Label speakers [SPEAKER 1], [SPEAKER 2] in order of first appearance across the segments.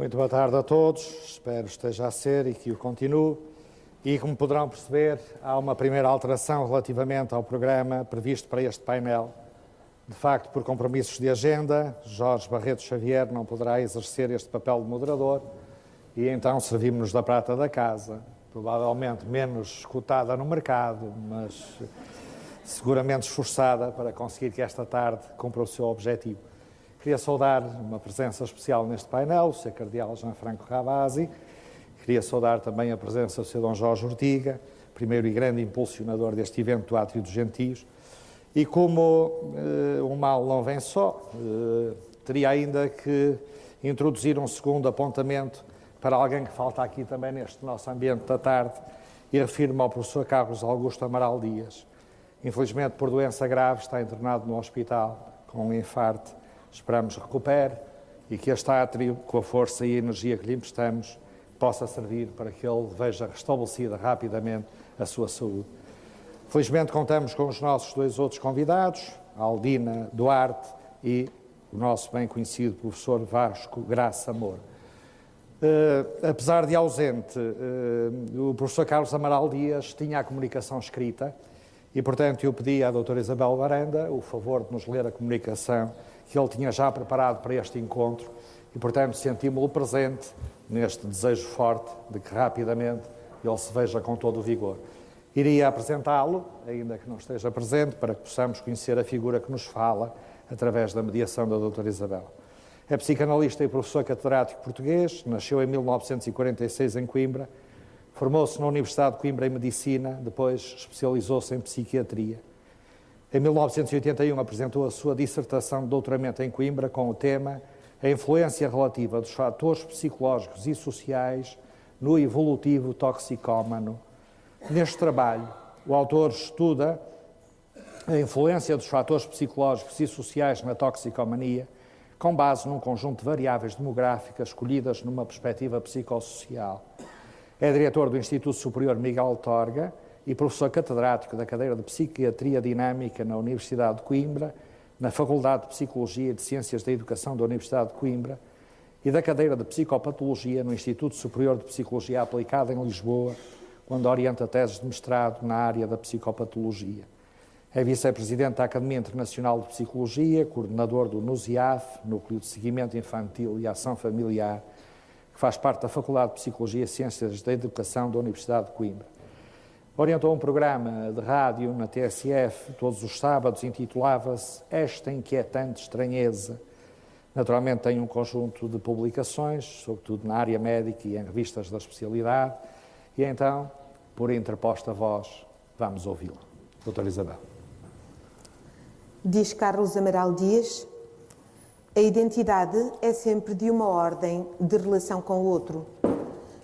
[SPEAKER 1] Muito boa tarde a todos, espero esteja a ser e que o continue. E como poderão perceber, há uma primeira alteração relativamente ao programa previsto para este painel. De facto, por compromissos de agenda, Jorge Barreto Xavier não poderá exercer este papel de moderador e então servimos-nos da prata da casa, provavelmente menos escutada no mercado, mas seguramente esforçada para conseguir que esta tarde cumpra o seu objetivo. Queria saudar uma presença especial neste painel, o Sr. Cardeal Gianfranco Ravasi. Queria saudar também a presença do Sr. Dom Jorge Ortiga, primeiro e grande impulsionador deste evento do Átrio dos Gentios. E como o mal não vem só, teria ainda que introduzir um segundo apontamento para alguém que falta aqui também neste nosso ambiente da tarde, e refiro-me ao professor Carlos Augusto Amaral Dias. Infelizmente, por doença grave, está internado no hospital com um infarto. Esperamos que recupere e que este átrio, com a força e a energia que lhe emprestamos, possa servir para que ele veja restabelecida rapidamente a sua saúde. Felizmente contamos com os nossos dois outros convidados, a Aldina Duarte e o nosso bem conhecido professor Vasco Graça Moura. Apesar de ausente, o professor Carlos Amaral Dias tinha a comunicação escrita e, portanto, eu pedi à doutora Isabel Varanda o favor de nos ler a comunicação que ele tinha já preparado para este encontro e, portanto, sentimos-lo presente neste desejo forte de que rapidamente ele se veja com todo o vigor. Iria apresentá-lo, ainda que não esteja presente, para que possamos conhecer a figura que nos fala através da mediação da doutora Isabel. É psicanalista e professor catedrático português, nasceu em 1946 em Coimbra, formou-se na Universidade de Coimbra em Medicina, depois especializou-se em Psiquiatria. Em 1981 apresentou a sua dissertação de doutoramento em Coimbra com o tema A influência relativa dos fatores psicológicos e sociais no evolutivo toxicómano. Neste trabalho, o autor estuda a influência dos fatores psicológicos e sociais na toxicomania, com base num conjunto de variáveis demográficas escolhidas numa perspectiva psicossocial. É diretor do Instituto Superior Miguel Torga e professor catedrático da cadeira de Psiquiatria Dinâmica na Universidade de Coimbra, na Faculdade de Psicologia e de Ciências da Educação da Universidade de Coimbra e da cadeira de Psicopatologia no Instituto Superior de Psicologia Aplicada em Lisboa, onde orienta teses de mestrado na área da psicopatologia. É vice-presidente da Academia Internacional de Psicologia, coordenador do NUSIAF, Núcleo de Seguimento Infantil e Ação Familiar, que faz parte da Faculdade de Psicologia e Ciências da Educação da Universidade de Coimbra. Orientou um programa de rádio na TSF todos os sábados, intitulava-se Esta Inquietante Estranheza. Naturalmente tem um conjunto de publicações, sobretudo na área médica e em revistas da especialidade, e então, por interposta voz, vamos ouvi-lo. Doutora Isabel.
[SPEAKER 2] Diz Carlos Amaral Dias, a identidade é sempre de uma ordem de relação com o outro.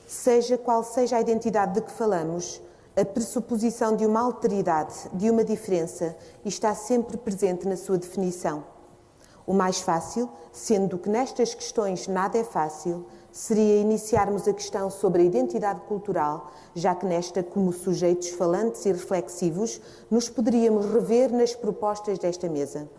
[SPEAKER 2] Seja qual seja a identidade de que falamos, a pressuposição de uma alteridade, de uma diferença, está sempre presente na sua definição. O mais fácil, sendo que nestas questões nada é fácil, seria iniciarmos a questão sobre a identidade cultural, já que nesta, como sujeitos falantes e reflexivos, nos poderíamos rever nas propostas desta mesa.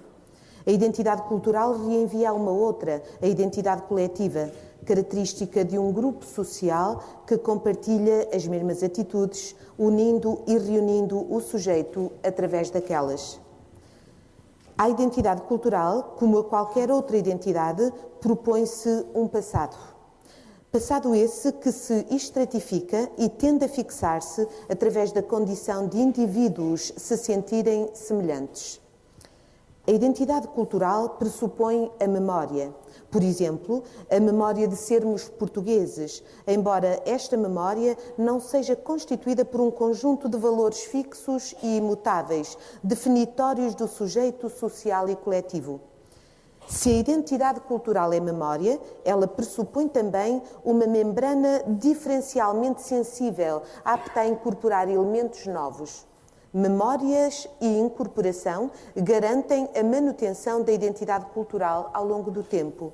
[SPEAKER 2] A identidade cultural reenvia a uma outra, a identidade coletiva, característica de um grupo social que compartilha as mesmas atitudes, unindo e reunindo o sujeito através daquelas. À identidade cultural, como a qualquer outra identidade, propõe-se um passado. Passado esse que se estratifica e tende a fixar-se através da condição de indivíduos se sentirem semelhantes. A identidade cultural pressupõe a memória. Por exemplo, a memória de sermos portugueses, embora esta memória não seja constituída por um conjunto de valores fixos e imutáveis, definitórios do sujeito social e coletivo. Se a identidade cultural é memória, ela pressupõe também uma membrana diferencialmente sensível, apta a incorporar elementos novos. Memórias e incorporação garantem a manutenção da identidade cultural ao longo do tempo.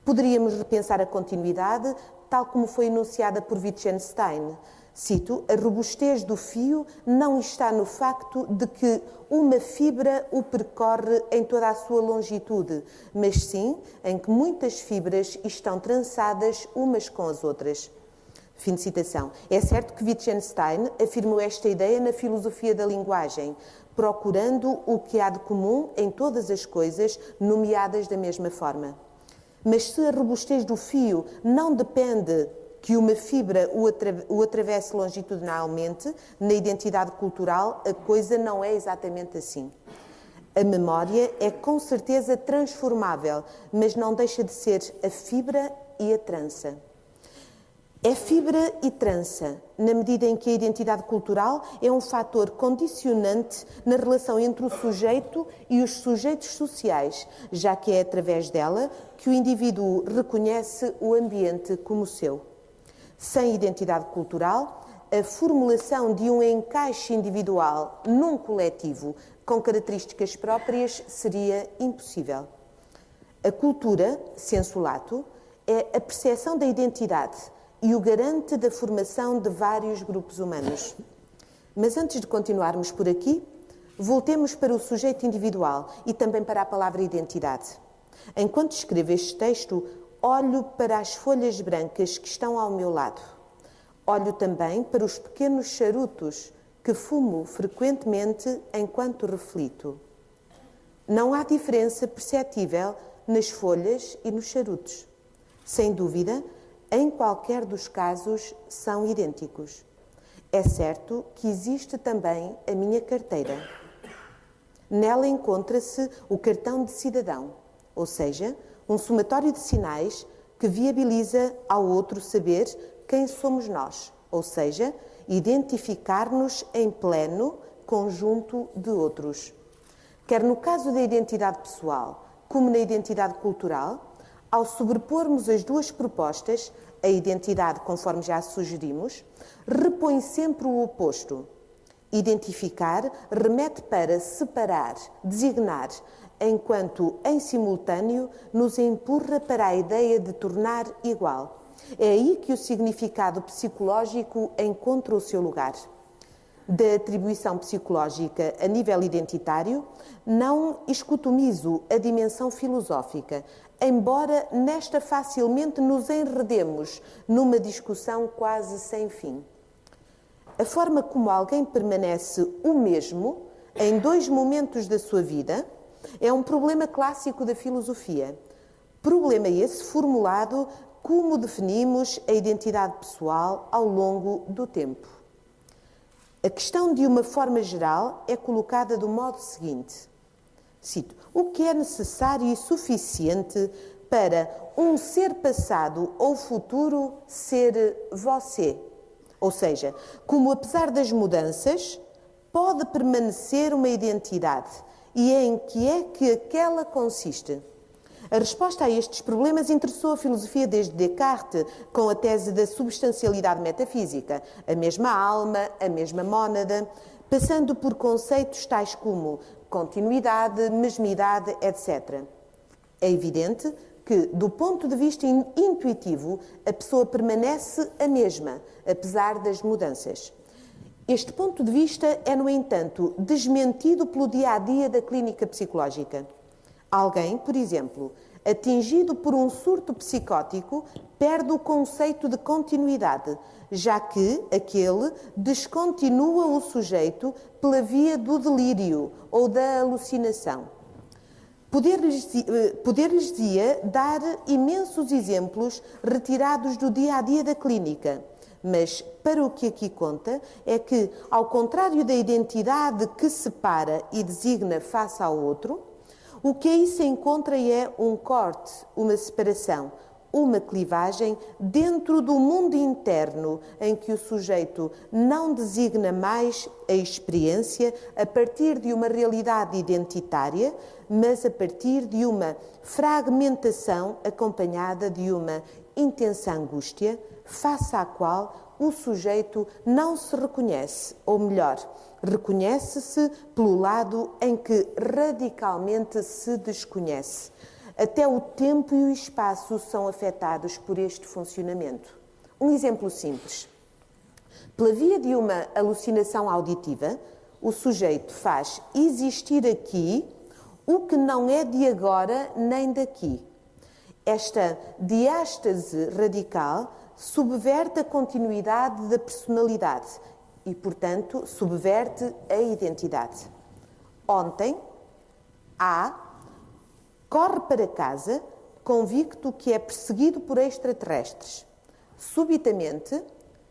[SPEAKER 2] Poderíamos repensar a continuidade, tal como foi enunciada por Wittgenstein. Cito: a robustez do fio não está no facto de que uma fibra o percorre em toda a sua longitude, mas sim em que muitas fibras estão trançadas umas com as outras. Fim de citação. É certo que Wittgenstein afirmou esta ideia na filosofia da linguagem, procurando o que há de comum em todas as coisas, nomeadas da mesma forma. Mas se a robustez do fio não depende que uma fibra o atravesse longitudinalmente, na identidade cultural a coisa não é exatamente assim. A memória é com certeza transformável, mas não deixa de ser a fibra e a trança. É fibra e trança, na medida em que a identidade cultural é um fator condicionante na relação entre o sujeito e os sujeitos sociais, já que é através dela que o indivíduo reconhece o ambiente como seu. Sem identidade cultural, a formulação de um encaixe individual num coletivo com características próprias seria impossível. A cultura, sensu lato, é a percepção da identidade e o garante da formação de vários grupos humanos. Mas antes de continuarmos por aqui, voltemos para o sujeito individual e também para a palavra identidade. Enquanto escrevo este texto, olho para as folhas brancas que estão ao meu lado. Olho também para os pequenos charutos que fumo frequentemente enquanto reflito. Não há diferença perceptível nas folhas e nos charutos. Sem dúvida, em qualquer dos casos, são idênticos. É certo que existe também a minha carteira. Nela encontra-se o cartão de cidadão, ou seja, um somatório de sinais que viabiliza ao outro saber quem somos nós, ou seja, identificar-nos em pleno conjunto de outros. Quer no caso da identidade pessoal, como na identidade cultural, ao sobrepormos as duas propostas, a identidade, conforme já sugerimos, repõe sempre o oposto. Identificar remete para separar, designar, enquanto, em simultâneo, nos empurra para a ideia de tornar igual. É aí que o significado psicológico encontra o seu lugar. Da atribuição psicológica a nível identitário, não escutomizo a dimensão filosófica, embora nesta facilmente nos enredemos numa discussão quase sem fim. A forma como alguém permanece o mesmo em dois momentos da sua vida é um problema clássico da filosofia. Problema esse formulado como definimos a identidade pessoal ao longo do tempo. A questão, de uma forma geral, é colocada do modo seguinte. Cito: o que é necessário e suficiente para um ser passado ou futuro ser você? Ou seja, como apesar das mudanças, pode permanecer uma identidade e em que é que aquela consiste? A resposta a estes problemas interessou a filosofia desde Descartes, com a tese da substancialidade metafísica, a mesma alma, a mesma mónada, passando por conceitos tais como continuidade, mesmidade, etc. É evidente que, do ponto de vista intuitivo, a pessoa permanece a mesma, apesar das mudanças. Este ponto de vista é, no entanto, desmentido pelo dia-a-dia da clínica psicológica. Alguém, por exemplo, atingido por um surto psicótico, perde o conceito de continuidade, já que aquele descontinua o sujeito pela via do delírio ou da alucinação. Poder-lhes-ia dar imensos exemplos retirados do dia-a-dia da clínica, mas para o que aqui conta é que, ao contrário da identidade que separa e designa face ao outro, o que aí se encontra é um corte, uma separação, uma clivagem dentro do mundo interno em que o sujeito não designa mais a experiência a partir de uma realidade identitária, mas a partir de uma fragmentação acompanhada de uma intensa angústia, face à qual o sujeito não se reconhece, ou melhor, reconhece-se pelo lado em que radicalmente se desconhece. Até o tempo e o espaço são afetados por este funcionamento. Um exemplo simples. Pela via de uma alucinação auditiva, o sujeito faz existir aqui o que não é de agora nem daqui. Esta diástase radical subverte a continuidade da personalidade e, portanto, subverte a identidade. Ontem, A corre para casa convicto que é perseguido por extraterrestres. Subitamente,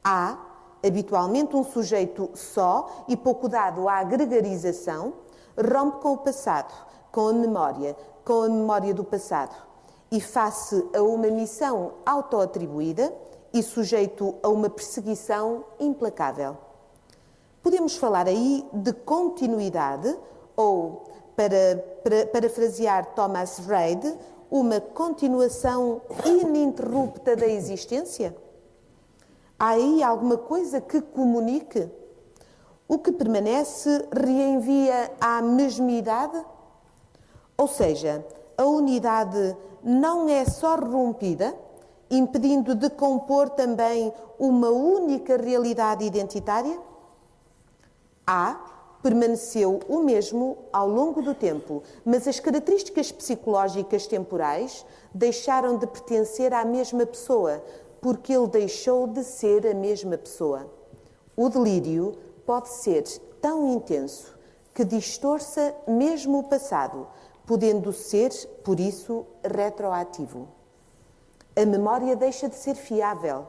[SPEAKER 2] A, habitualmente um sujeito só e pouco dado à gregarização, rompe com o passado, com a memória do passado, e face a uma missão auto-atribuída e sujeito a uma perseguição implacável. Podemos falar aí de continuidade ou, para parafrasear Thomas Reid, uma continuação ininterrupta da existência? Há aí alguma coisa que comunique? O que permanece reenvia à mesmidade? Ou seja, a unidade não é só rompida, impedindo de compor também uma única realidade identitária? A permaneceu o mesmo ao longo do tempo, mas as características psicológicas temporais deixaram de pertencer à mesma pessoa, porque ele deixou de ser a mesma pessoa. O delírio pode ser tão intenso que distorça mesmo o passado, podendo ser, por isso, retroativo. A memória deixa de ser fiável.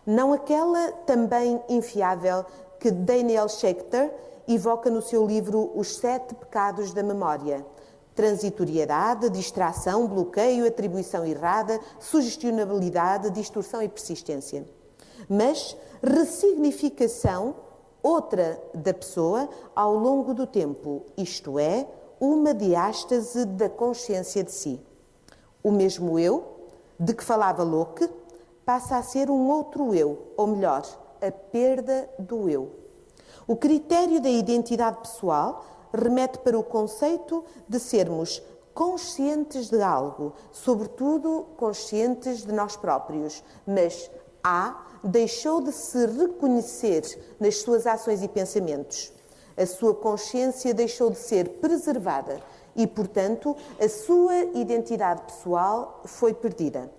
[SPEAKER 2] Não aquela também infiável que Daniel Schechter evoca no seu livro Os 7 Pecados da Memória. Transitoriedade, distração, bloqueio, atribuição errada, sugestionabilidade, distorção e persistência. Mas ressignificação, outra da pessoa, ao longo do tempo, isto é, uma diástase da consciência de si. O mesmo eu, de que falava Locke, passa a ser um outro eu, ou melhor, a perda do eu. O critério da identidade pessoal remete para o conceito de sermos conscientes de algo, sobretudo conscientes de nós próprios, mas A deixou de se reconhecer nas suas ações e pensamentos. A sua consciência deixou de ser preservada e, portanto, a sua identidade pessoal foi perdida.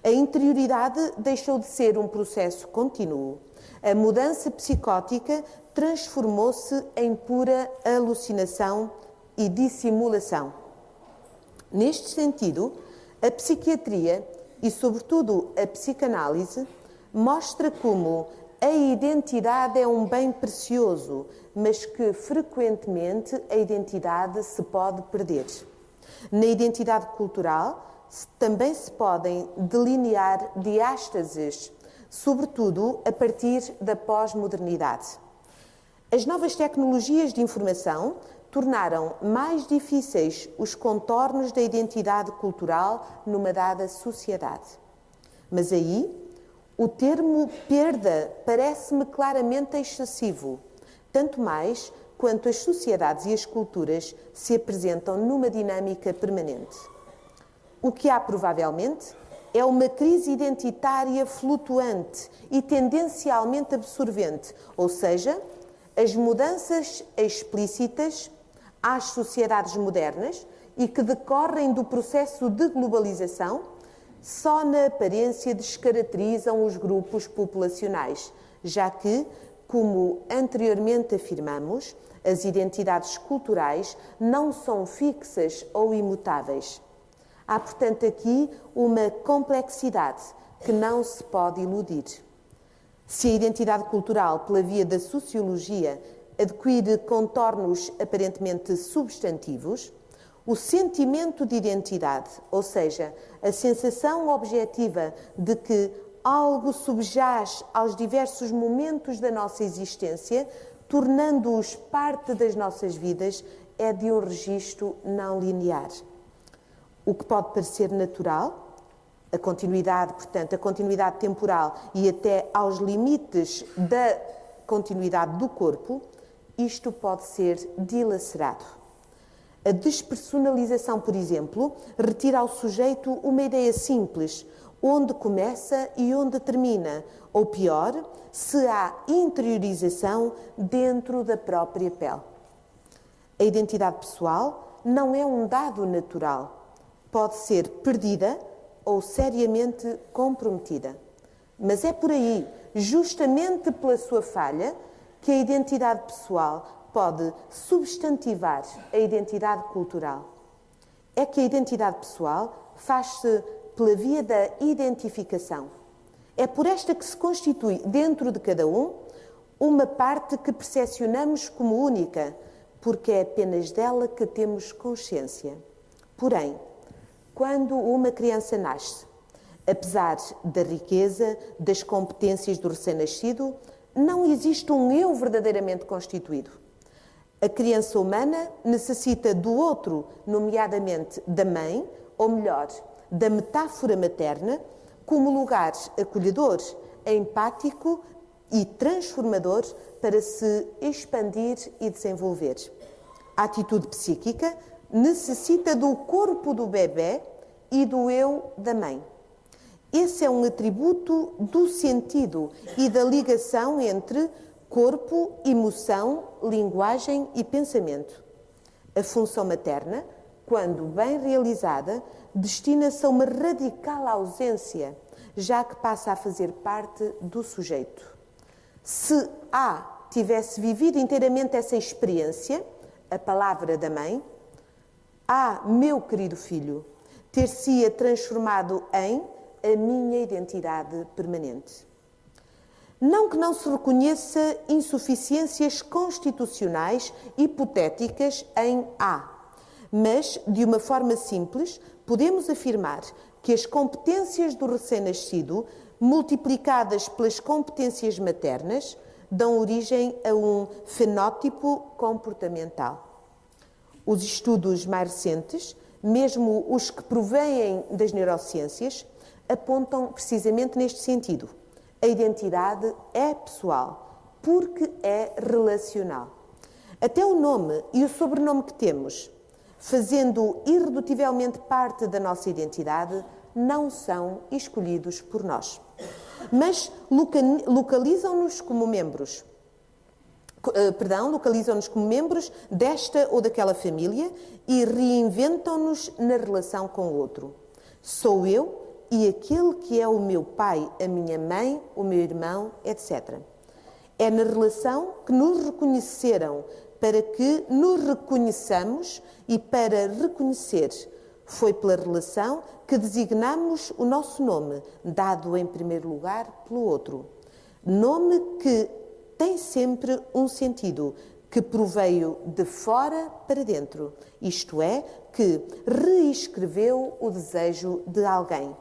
[SPEAKER 2] A interioridade deixou de ser um processo contínuo. A mudança psicótica transformou-se em pura alucinação e dissimulação. Neste sentido, a psiquiatria e, sobretudo, a psicanálise mostra como a identidade é um bem precioso, mas que frequentemente a identidade se pode perder. Na identidade cultural também se podem delinear diástases, sobretudo a partir da pós-modernidade. As novas tecnologias de informação tornaram mais difíceis os contornos da identidade cultural numa dada sociedade. Mas aí, o termo perda parece-me claramente excessivo, tanto mais quanto as sociedades e as culturas se apresentam numa dinâmica permanente. O que há, provavelmente, é uma crise identitária flutuante e tendencialmente absorvente, ou seja, as mudanças explícitas às sociedades modernas e que decorrem do processo de globalização só na aparência descaracterizam os grupos populacionais, já que, como anteriormente afirmamos, as identidades culturais não são fixas ou imutáveis. Há, portanto, aqui uma complexidade que não se pode iludir. Se a identidade cultural, pela via da sociologia, adquire contornos aparentemente substantivos, o sentimento de identidade, ou seja, a sensação objetiva de que algo subjaz aos diversos momentos da nossa existência, tornando-os parte das nossas vidas, é de um registro não linear. O que pode parecer natural, a continuidade, portanto, a continuidade temporal e até aos limites da continuidade do corpo, isto pode ser dilacerado. A despersonalização, por exemplo, retira ao sujeito uma ideia simples, onde começa e onde termina, ou pior, se há interiorização dentro da própria pele. A identidade pessoal não é um dado natural. Pode ser perdida ou seriamente comprometida. Mas é por aí, justamente pela sua falha, que a identidade pessoal pode substantivar a identidade cultural. É que a identidade pessoal faz-se pela via da identificação. É por esta que se constitui, dentro de cada um, uma parte que percepcionamos como única, porque é apenas dela que temos consciência. Porém, quando uma criança nasce, apesar da riqueza, das competências do recém-nascido, não existe um eu verdadeiramente constituído. A criança humana necessita do outro, nomeadamente da mãe, ou melhor, da metáfora materna, como lugar acolhedor, empático e transformador para se expandir e desenvolver. A atitude psíquica necessita do corpo do bebê e do eu da mãe. Esse é um atributo do sentido e da ligação entre corpo, emoção, linguagem e pensamento. A função materna, quando bem realizada, destina-se a uma radical ausência, já que passa a fazer parte do sujeito. Se A tivesse vivido inteiramente essa experiência, a palavra da mãe, meu querido filho, ter-se-ia transformado em a minha identidade permanente. Não que não se reconheça insuficiências constitucionais hipotéticas em A, mas, de uma forma simples, podemos afirmar que as competências do recém-nascido, multiplicadas pelas competências maternas, dão origem a um fenótipo comportamental. Os estudos mais recentes, mesmo os que provêm das neurociências, apontam precisamente neste sentido. A identidade é pessoal, porque é relacional. Até o nome e o sobrenome que temos, fazendo irredutivelmente parte da nossa identidade, não são escolhidos por nós. Mas localizam-nos como membros. Localizam-nos como membros desta ou daquela família e reinventam-nos na relação com o outro. Sou eu e aquele que é o meu pai, a minha mãe, o meu irmão, etc. É na relação que nos reconheceram para que nos reconheçamos e para reconhecer. Foi pela relação que designamos o nosso nome, dado em primeiro lugar pelo outro. Nome que tem sempre um sentido, que proveio de fora para dentro, isto é, que reescreveu o desejo de alguém.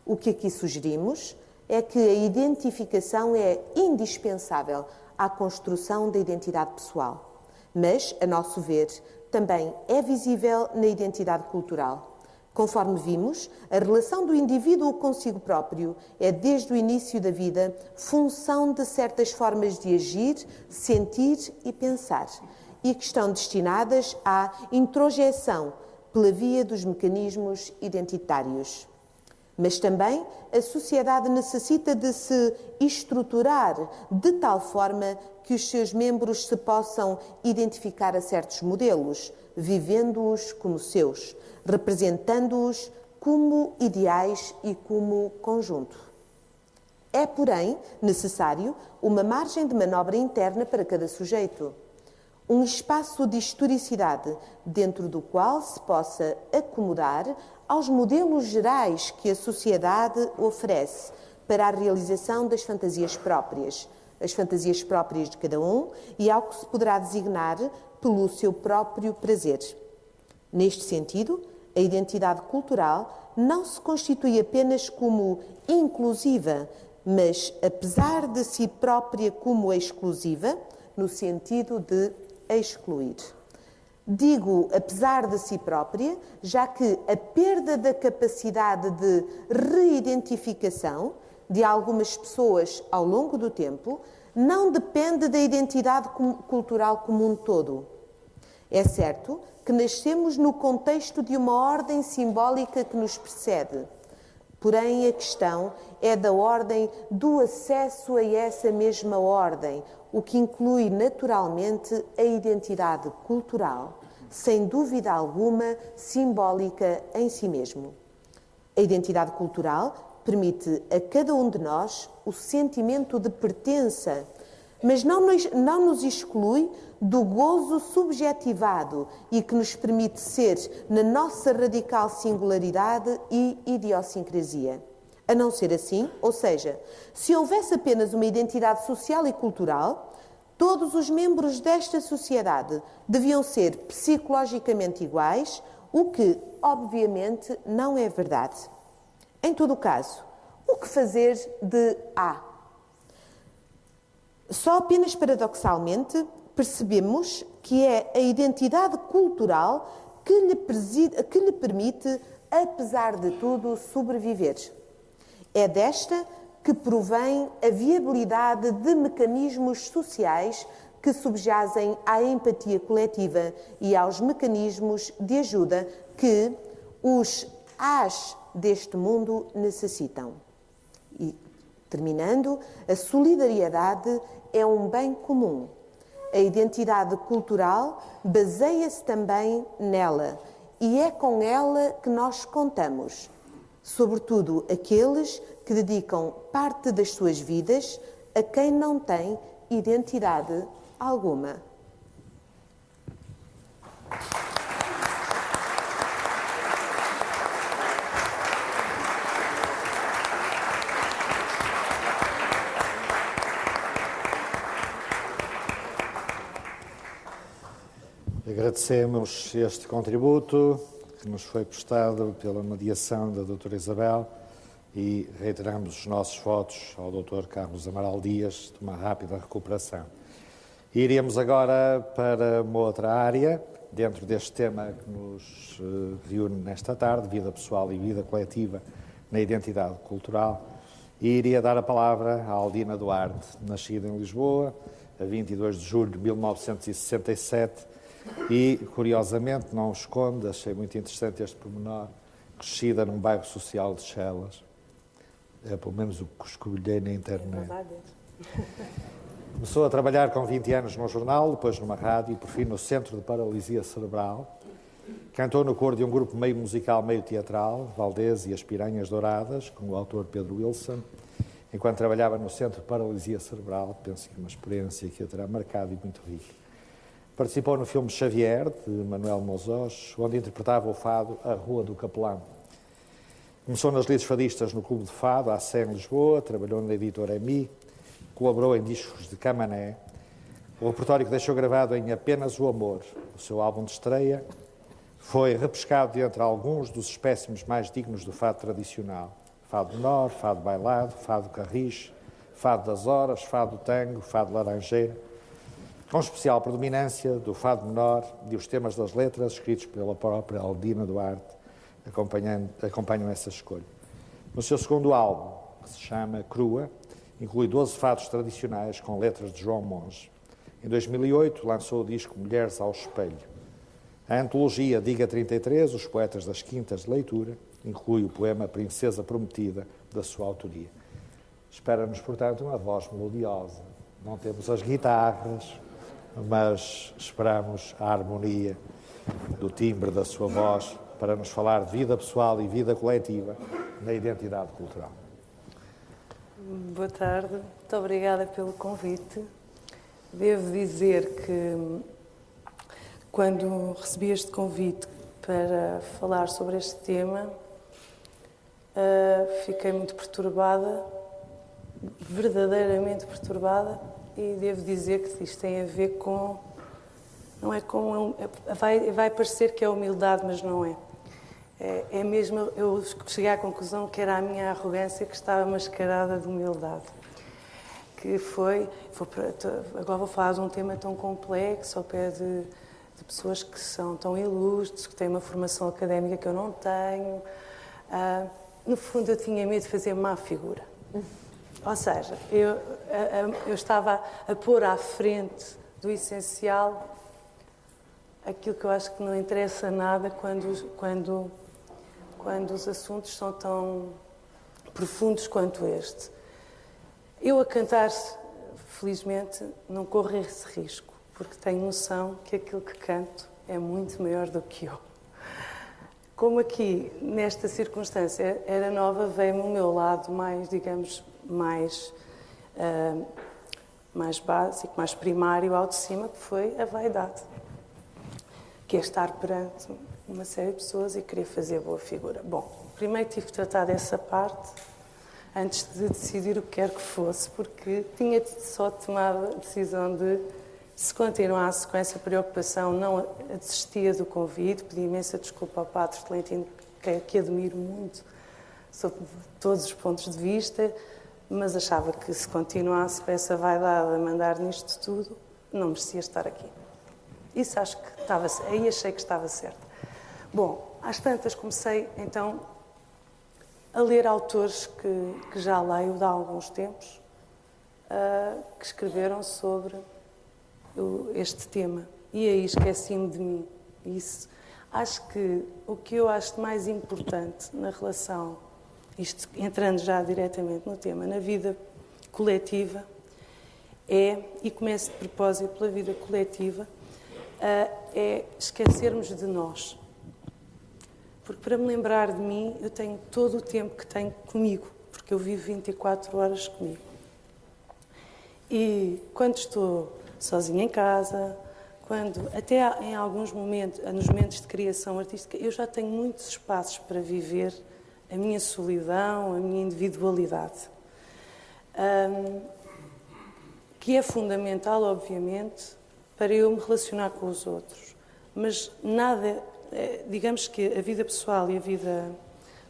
[SPEAKER 2] O que aqui sugerimos é que a identificação é indispensável à construção da identidade pessoal, mas, a nosso ver, também é visível na identidade cultural. Conforme vimos, a relação do indivíduo consigo próprio é, desde o início da vida, função de certas formas de agir, sentir e pensar, e que estão destinadas à introjeção pela via dos mecanismos identitários. Mas também a sociedade necessita de se estruturar de tal forma que os seus membros se possam identificar a certos modelos, vivendo-os como seus, representando-os como ideais e como conjunto. É, porém, necessário uma margem de manobra interna para cada sujeito, um espaço de historicidade dentro do qual se possa acomodar aos modelos gerais que a sociedade oferece para a realização das fantasias próprias, as fantasias próprias de cada um e ao que se poderá designar pelo seu próprio prazer. Neste sentido, a identidade cultural não se constitui apenas como inclusiva, mas, apesar de si própria, como exclusiva, no sentido de excluir. Digo apesar de si própria, já que a perda da capacidade de reidentificação de algumas pessoas ao longo do tempo não depende da identidade cultural como um todo. É certo que nascemos no contexto de uma ordem simbólica que nos precede. Porém, a questão é da ordem do acesso a essa mesma ordem, o que inclui naturalmente a identidade cultural, sem dúvida alguma simbólica em si mesmo. A identidade cultural permite a cada um de nós o sentimento de pertença, mas não nos exclui do gozo subjetivado e que nos permite ser na nossa radical singularidade e idiosincrasia. A não ser assim, ou seja, se houvesse apenas uma identidade social e cultural, todos os membros desta sociedade deviam ser psicologicamente iguais, o que, obviamente, não é verdade. Em todo o caso, o que fazer de A? Só apenas paradoxalmente percebemos que é a identidade cultural que lhe permite, apesar de tudo, sobreviver. É desta que provém a viabilidade de mecanismos sociais que subjazem à empatia coletiva e aos mecanismos de ajuda que os As deste mundo necessitam. E, terminando, a solidariedade é um bem comum. A identidade cultural baseia-se também nela e é com ela que nós contamos, sobretudo aqueles que dedicam parte das suas vidas a quem não tem identidade alguma.
[SPEAKER 1] Agradecemos este contributo que nos foi prestado pela mediação da doutora Isabel e reiteramos os nossos votos ao doutor Carlos Amaral Dias de uma rápida recuperação. Iríamos agora para uma outra área, dentro deste tema que nos reúne nesta tarde, vida pessoal e vida coletiva na identidade cultural, e iria dar a palavra à Aldina Duarte, nascida em Lisboa, a 22 de julho de 1967, e, curiosamente, não o esconde, achei muito interessante este pormenor, crescida num bairro social de Chelas. É pelo menos o que escolhei na internet. Começou a trabalhar com 20 anos num jornal, depois numa rádio e, por fim, no Centro de Paralisia Cerebral. Cantou no coro de um grupo meio musical, meio teatral, Valdez e as Piranhas Douradas, com o autor Pedro Wilson. Enquanto trabalhava no Centro de Paralisia Cerebral, penso que uma experiência que a terá marcado e muito rica. Participou no filme Xavier, de Manuel Mozós, onde interpretava o fado A Rua do Capelão. Começou nas lides fadistas no Clube de Fado, à Sé, em Lisboa, trabalhou na editora EMI, colaborou em discos de Camané. O repertório que deixou gravado em Apenas o Amor, o seu álbum de estreia, foi repescado entre alguns dos espécimes mais dignos do fado tradicional. Fado menor, fado bailado, fado carris, fado das horas, fado tango, fado laranjeira, com especial predominância do fado menor e os temas das letras escritos pela própria Aldina Duarte acompanham essa escolha. No seu segundo álbum, que se chama Crua, inclui 12 fados tradicionais com letras de João Monge. Em 2008 lançou o disco Mulheres ao Espelho. A antologia Diga 33, Os Poetas das Quintas de Leitura, inclui o poema Princesa Prometida, da sua autoria. Espera-nos, portanto, uma voz melodiosa. Não temos as guitarras, mas esperamos a harmonia do timbre da sua voz para nos falar de vida pessoal e vida coletiva na identidade cultural.
[SPEAKER 3] Boa tarde, muito obrigada pelo convite. Devo dizer que quando recebi este convite para falar sobre este tema, fiquei muito perturbada, verdadeiramente perturbada, e devo dizer que isto tem a ver com... Não é com... Vai parecer que é humildade, mas não é. É mesmo... Eu cheguei à conclusão que era a minha arrogância que estava mascarada de humildade. Que foi agora vou falar de um tema tão complexo, ao pé de pessoas que são tão ilustres, que têm uma formação académica que eu não tenho. No fundo, eu tinha medo de fazer má figura. Ou seja, eu estava a pôr à frente do essencial aquilo que eu acho que não interessa nada quando os assuntos são tão profundos quanto este. Eu a cantar, felizmente, não corro esse risco, porque tenho noção que aquilo que canto é muito maior do que eu. Como aqui, nesta circunstância, era nova, veio-me o meu lado mais, digamos, mais básico, mais primário ao de cima, que foi a vaidade. Que é estar perante uma série de pessoas e querer fazer boa figura. Bom, primeiro tive que tratar dessa parte antes de decidir o que quer que fosse, porque tinha só tomado a decisão de, se continuasse com essa preocupação, não desistia do convite, pedi imensa desculpa ao Padre Tolentino, que admiro muito, sob todos os pontos de vista, mas achava que se continuasse com essa vaidade a mandar nisto tudo, não merecia estar aqui. Isso acho que estava, aí achei que estava certo. Bom, às tantas comecei então a ler autores que já leio de há alguns tempos, que escreveram sobre este tema. E aí esqueci-me de mim. Isso. Acho que o que eu acho mais importante na relação, isto entrando já diretamente no tema, na vida coletiva, e começo de propósito pela vida coletiva, é esquecermos de nós. Porque para me lembrar de mim, eu tenho todo o tempo que tenho comigo, porque eu vivo 24 horas comigo. E quando estou sozinha em casa, até em alguns momentos, nos momentos de criação artística, eu já tenho muitos espaços para viver a minha solidão, a minha individualidade. Que é fundamental, obviamente, para eu me relacionar com os outros. Mas nada, digamos que a vida pessoal e a vida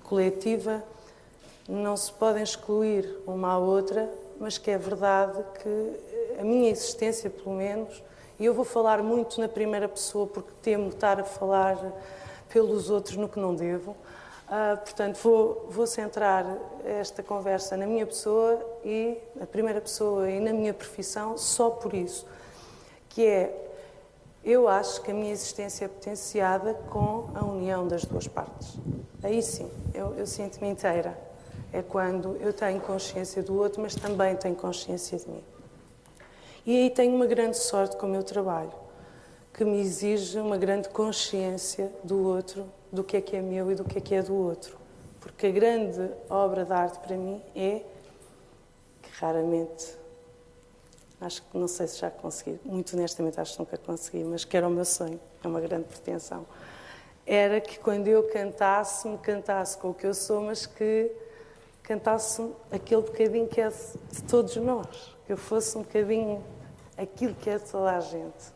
[SPEAKER 3] coletiva não se podem excluir uma à outra, mas que é verdade que a minha existência, pelo menos, e eu vou falar muito na primeira pessoa porque temo estar a falar pelos outros no que não devo, portanto vou centrar esta conversa na minha pessoa e na primeira pessoa e na minha profissão só por isso, que é, eu acho que a minha existência é potenciada com a união das duas partes. Aí sim, eu sinto-me inteira. É quando eu tenho consciência do outro, mas também tenho consciência de mim. E aí tenho uma grande sorte com o meu trabalho, que me exige uma grande consciência do outro, do que é meu e do que é do outro. Porque a grande obra de arte para mim é, que raramente, acho que não sei se já consegui, muito honestamente acho que nunca consegui, mas que era o meu sonho, é uma grande pretensão, era que quando eu cantasse, me cantasse com o que eu sou, mas que cantasse aquele bocadinho que é de todos nós, que eu fosse um bocadinho aquilo que é de toda a gente.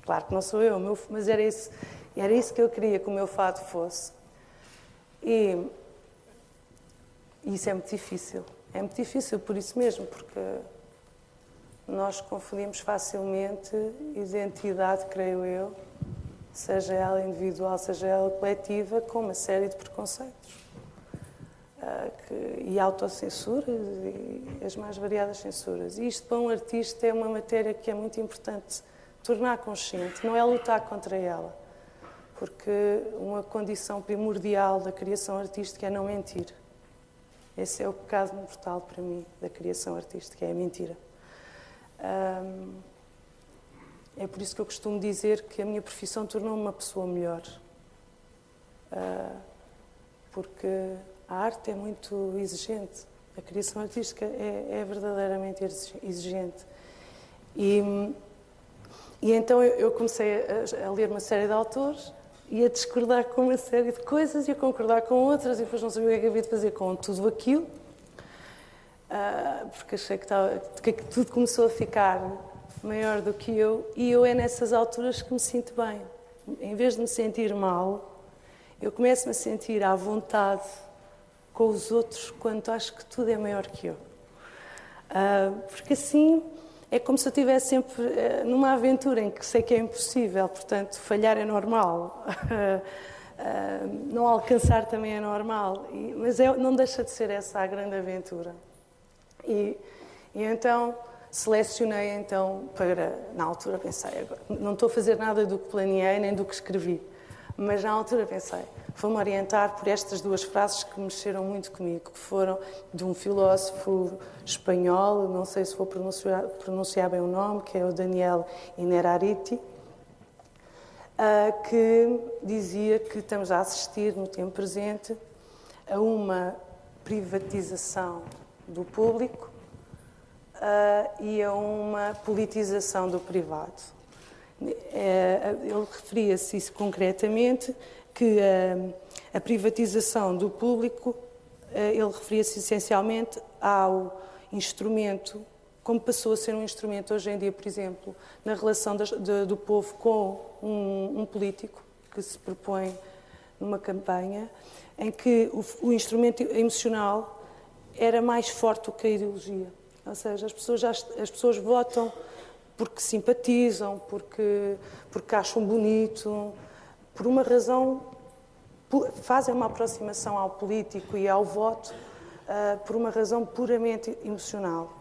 [SPEAKER 3] Claro que não sou eu, mas era isso que eu queria que o meu fado fosse. E isso é muito difícil. É muito difícil por isso mesmo, porque nós confundimos facilmente identidade, creio eu, seja ela individual, seja ela coletiva, com uma série de preconceitos. E autocensuras e as mais variadas censuras. E isto para um artista é uma matéria que é muito importante tornar consciente, não é lutar contra ela, porque uma condição primordial da criação artística é não mentir. Esse é o pecado mortal para mim da criação artística, é a mentira. É por isso que eu costumo dizer que a minha profissão tornou-me uma pessoa melhor, porque a arte é muito exigente, a criação artística é verdadeiramente exigente. E então eu comecei a ler uma série de autores e a discordar com uma série de coisas e a concordar com outras e depois não sabia o que havia de fazer com tudo aquilo, porque achei que tudo começou a ficar maior do que eu, e eu é nessas alturas que me sinto bem. Em vez de me sentir mal, eu começo-me a sentir à vontade com os outros quando acho que tudo é maior que eu. Porque assim é como se eu estivesse sempre numa aventura em que sei que é impossível, portanto, falhar é normal, não alcançar também é normal, mas não deixa de ser essa a grande aventura. E então selecionei para, na altura pensei, agora, não estou a fazer nada do que planeei nem do que escrevi, mas na altura pensei, vou-me orientar por estas duas frases que mexeram muito comigo, que foram de um filósofo espanhol, não sei se vou pronunciar bem o nome, que é o Daniel Innerarity, que dizia que estamos a assistir no tempo presente a uma privatização do público e a uma politização do privado. Ele referia-se isso concretamente, que a privatização do público, ele referia-se essencialmente ao instrumento, como passou a ser um instrumento hoje em dia, por exemplo, na relação do povo com um político que se propõe numa campanha, em que o instrumento emocional era mais forte do que a ideologia. Ou seja, as pessoas votam porque simpatizam, porque acham bonito, por uma razão, fazem uma aproximação ao político e ao voto por uma razão puramente emocional.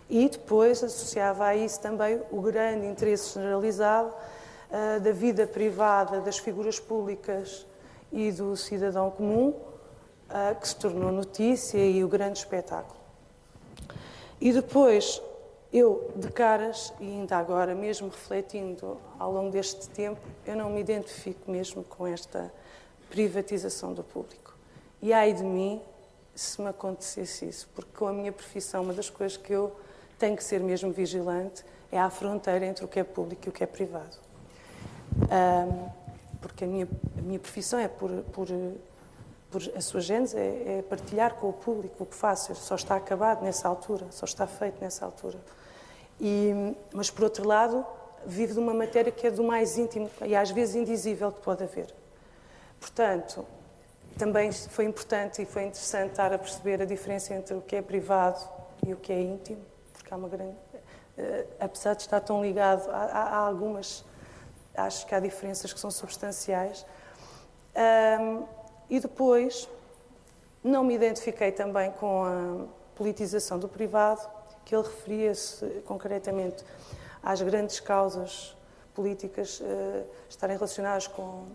[SPEAKER 3] E depois associava a isso também o grande interesse generalizado da vida privada, das figuras públicas e do cidadão comum, que se tornou notícia e o grande espetáculo. E depois, eu, de caras, e ainda agora, mesmo refletindo ao longo deste tempo, eu não me identifico mesmo com esta privatização do público. E ai de mim se me acontecesse isso, porque com a minha profissão, uma das coisas que eu tenho que ser mesmo vigilante é a fronteira entre o que é público e o que é privado. Porque a minha profissão é por a sua gênese, é partilhar com o público o que faço. Só está acabado nessa altura, só está feito nessa altura. Mas, por outro lado, vivo de uma matéria que é do mais íntimo e às vezes indizível que pode haver. Portanto, também foi importante e foi interessante estar a perceber a diferença entre o que é privado e o que é íntimo, porque há uma grande... apesar de estar tão ligado, há algumas... acho que há diferenças que são substanciais. E depois, não me identifiquei também com a politização do privado, que ele referia-se concretamente às grandes causas políticas estarem relacionadas com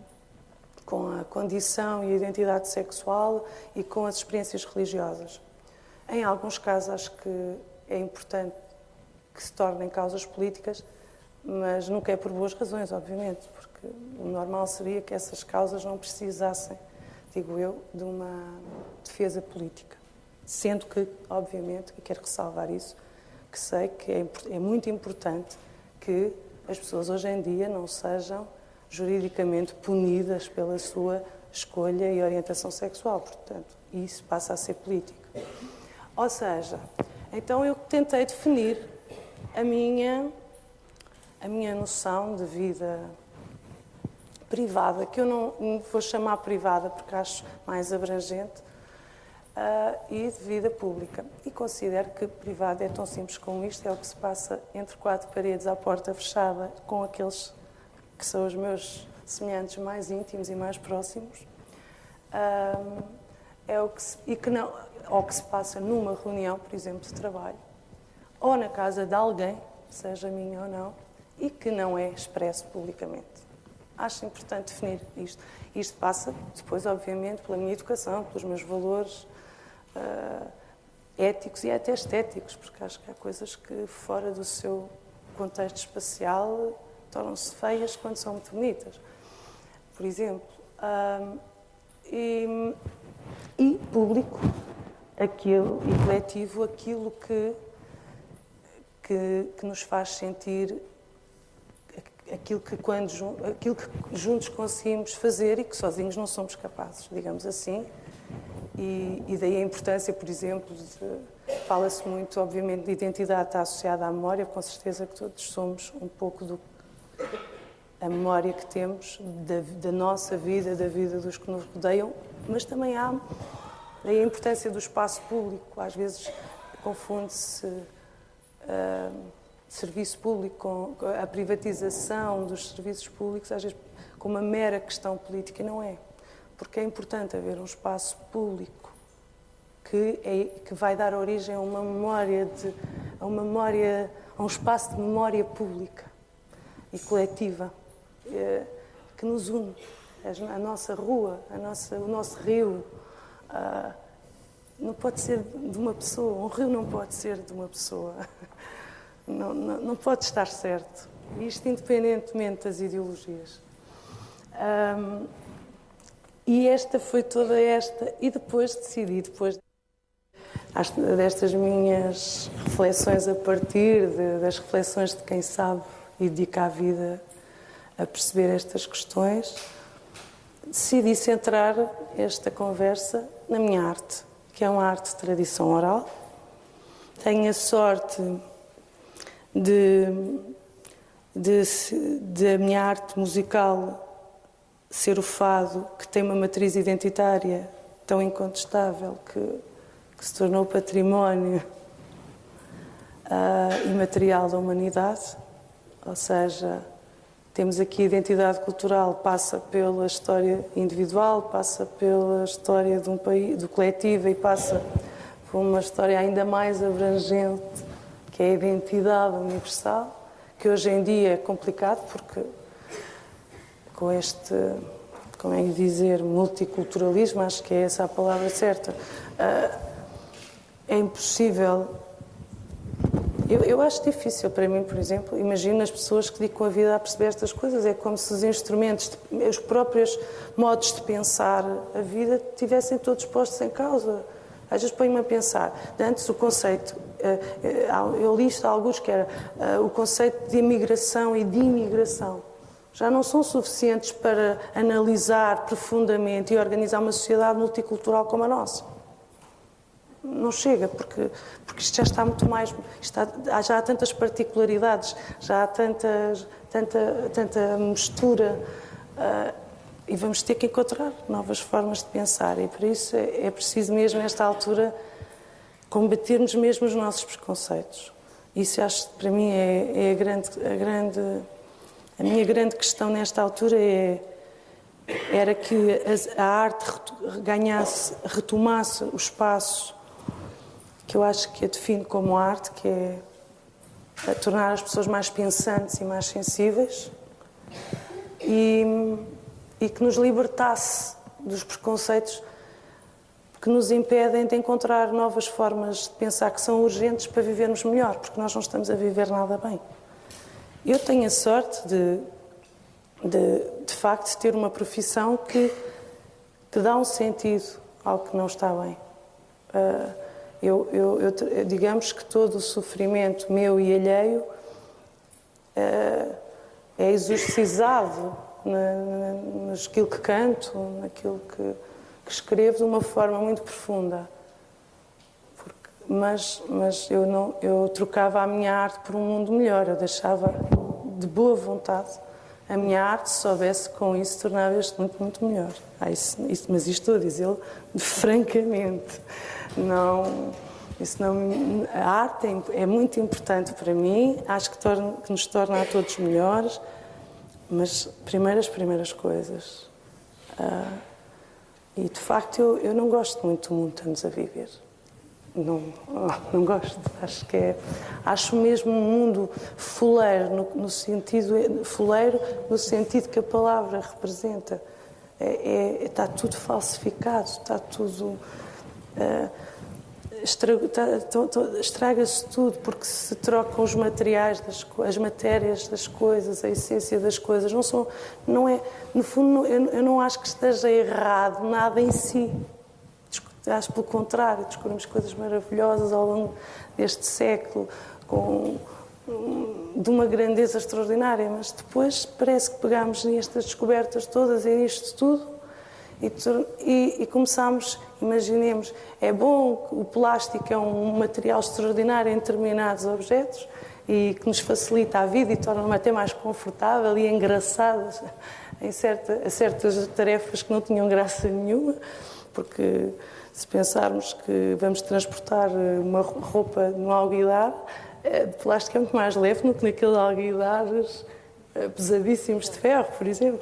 [SPEAKER 3] a condição e a identidade sexual e com as experiências religiosas. Em alguns casos, acho que é importante que se tornem causas políticas, mas nunca é por boas razões, obviamente, porque o normal seria que essas causas não precisassem, digo eu, de uma defesa política. Sendo que, obviamente, e quero ressalvar isso, que sei que é muito importante que as pessoas hoje em dia não sejam juridicamente punidas pela sua escolha e orientação sexual. Portanto, isso passa a ser político. Ou seja, então eu tentei definir a minha noção de vida privada, que eu não vou chamar privada porque acho mais abrangente, e de vida pública. E considero que privada é tão simples como isto, é o que se passa entre quatro paredes à porta fechada com aqueles que são os meus semelhantes mais íntimos e mais próximos. Ou que se passa numa reunião, por exemplo, de trabalho, ou na casa de alguém, seja minha ou não, e que não é expresso publicamente. Acho importante definir isto. Isto passa depois, obviamente, pela minha educação, pelos meus valores éticos e até estéticos, porque acho que há coisas que, fora do seu contexto espacial, tornam-se feias quando são muito bonitas. Por exemplo, e público, aquilo, e coletivo, aquilo que nos faz sentir aquilo que juntos conseguimos fazer e que sozinhos não somos capazes, digamos assim. E daí a importância, por exemplo, fala-se muito, obviamente, de identidade está associada à memória, com certeza que todos somos um pouco a memória que temos da nossa vida, da vida dos que nos rodeiam, mas também há daí a importância do espaço público. Às vezes confunde-se serviço público com a privatização dos serviços públicos, às vezes com uma mera questão política, não é. Porque é importante haver um espaço público que vai dar origem a uma memória, a um espaço de memória pública e coletiva que nos une. a nossa rua, o nosso rio, não pode ser de uma pessoa. Um rio não pode ser de uma pessoa. Não pode estar certo. Isto independentemente das ideologias. E esta foi toda esta. E depois decidi, depois destas minhas reflexões a partir das reflexões de quem sabe e dedica a vida a perceber estas questões, decidi centrar esta conversa na minha arte, que é uma arte de tradição oral. Tenho a sorte de a minha arte musical ser o fado, que tem uma matriz identitária tão incontestável que se tornou património imaterial da humanidade. Ou seja, temos aqui a identidade cultural, passa pela história individual, passa pela história de um país, do coletivo, e passa por uma história ainda mais abrangente, que é a identidade universal, que hoje em dia é complicado porque com este, como é que dizer, multiculturalismo, acho que é essa a palavra certa, é impossível. Eu acho difícil para mim, por exemplo, imagino as pessoas que dedicam a vida a perceber estas coisas. É como se os instrumentos, os próprios modos de pensar a vida tivessem todos postos em causa. Às vezes põe-me a pensar, antes o conceito, eu li isto a alguns, que era o conceito de imigração e de imigração. Já não são suficientes para analisar profundamente e organizar uma sociedade multicultural como a nossa. Não chega, porque isto já está muito mais... já há tantas particularidades, já há tanta mistura, e vamos ter que encontrar novas formas de pensar. E por isso é preciso mesmo, nesta altura, combatermos mesmo os nossos preconceitos. Isso, acho que para mim é a minha grande questão nesta altura era que a arte retomasse o espaço que eu acho que a define como arte, que é tornar as pessoas mais pensantes e mais sensíveis, e que nos libertasse dos preconceitos que nos impedem de encontrar novas formas de pensar que são urgentes para vivermos melhor, porque nós não estamos a viver nada bem. Eu tenho a sorte de facto, ter uma profissão que dá um sentido ao que não está bem. Digamos que todo o sofrimento meu e alheio é exorcizado naquilo que canto, naquilo que escrevo, de uma forma muito profunda. Mas eu trocava a minha arte por um mundo melhor, eu deixava de boa vontade a minha arte, se soubesse com isso, tornava este muito, muito melhor. Mas isto estou a dizê-lo francamente. A arte é muito importante para mim, acho que nos torna a todos melhores, mas primeiro as primeiras coisas. E de facto eu não gosto muito do mundo que estamos a viver. Não gosto. Acho mesmo um mundo fuleiro no sentido que a palavra representa. Está tudo falsificado, está tudo... estraga-se tudo, porque se trocam os materiais, as matérias das coisas, a essência das coisas. No fundo, eu não acho que esteja errado nada em si. Acho pelo contrário, descobrimos coisas maravilhosas ao longo deste século, de uma grandeza extraordinária, mas depois parece que pegámos nestas descobertas todas e nisto tudo e começámos, imaginemos, é bom, o plástico é um material extraordinário em determinados objetos e que nos facilita a vida e torna-me até mais confortável e engraçada em certas tarefas que não tinham graça nenhuma, porque se pensarmos que vamos transportar uma roupa num alguidar, de plástico é muito mais leve do que naqueles alguidares pesadíssimos de ferro, por exemplo.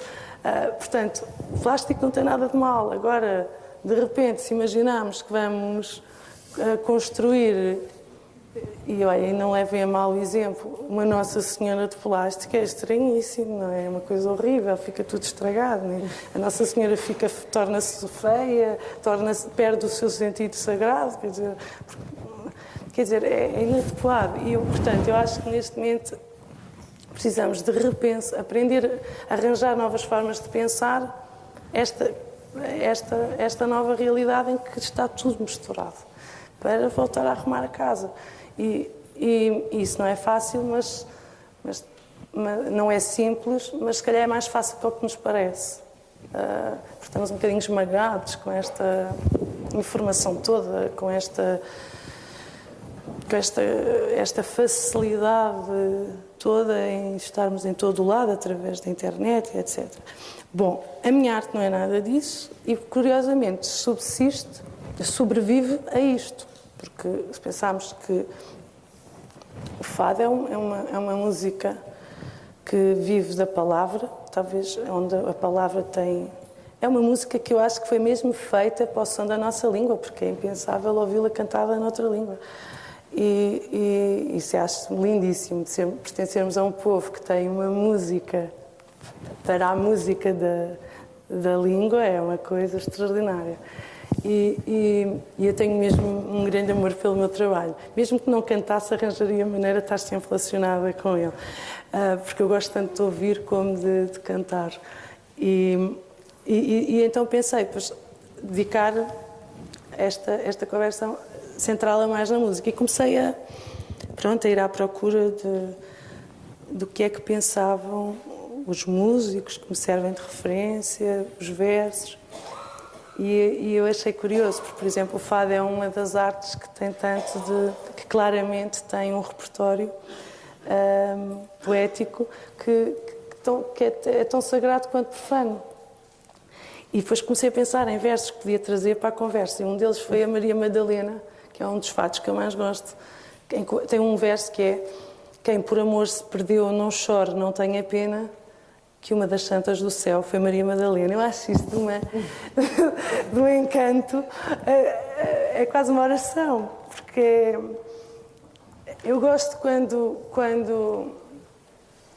[SPEAKER 3] Portanto, o plástico não tem nada de mal. Agora, de repente, se imaginarmos que vamos construir E olha, e não levem a mal o exemplo, uma Nossa Senhora de plástico é estranhíssimo, não é? É uma coisa horrível, fica tudo estragado. Não é? A Nossa Senhora torna-se feia, perde o seu sentido sagrado, quer dizer, é inadequado. E, portanto, eu acho que neste momento precisamos de repensar, aprender a arranjar novas formas de pensar esta nova realidade em que está tudo misturado, para voltar a arrumar a casa. E isso não é fácil, mas não é simples, mas se calhar é mais fácil do que nos parece. Porque estamos um bocadinho esmagados com esta informação toda, com esta facilidade toda em estarmos em todo o lado, através da internet, etc. Bom, a minha arte não é nada disso e, curiosamente, sobrevive a isto. Porque se pensarmos que o fado é uma música que vive da palavra, talvez onde a palavra tem... É uma música que eu acho que foi mesmo feita para o som da nossa língua, porque é impensável ouvi-la cantada noutra língua. E isso eu acho lindíssimo, de pertencermos a um povo que tem uma música para a música da língua, é uma coisa extraordinária. E eu tenho mesmo um grande amor pelo meu trabalho. Mesmo que não cantasse, arranjaria maneira de estar sempre relacionada com ele. Porque eu gosto tanto de ouvir como de cantar. E então pensei, pois, dedicar esta conversa, centrá-la mais na música. E comecei a ir à procura do que é que pensavam os músicos que me servem de referência, os versos. E eu achei curioso, porque, por exemplo, o fado é uma das artes que tem que claramente tem um repertório poético que é tão sagrado quanto profano. E depois comecei a pensar em versos que podia trazer para a conversa. E um deles foi a Maria Madalena, que é um dos fados que eu mais gosto. Tem um verso que é: quem por amor se perdeu não chore, não tenha pena, que uma das santas do céu foi Maria Madalena. Eu acho isto de um encanto, é quase uma oração, porque eu gosto quando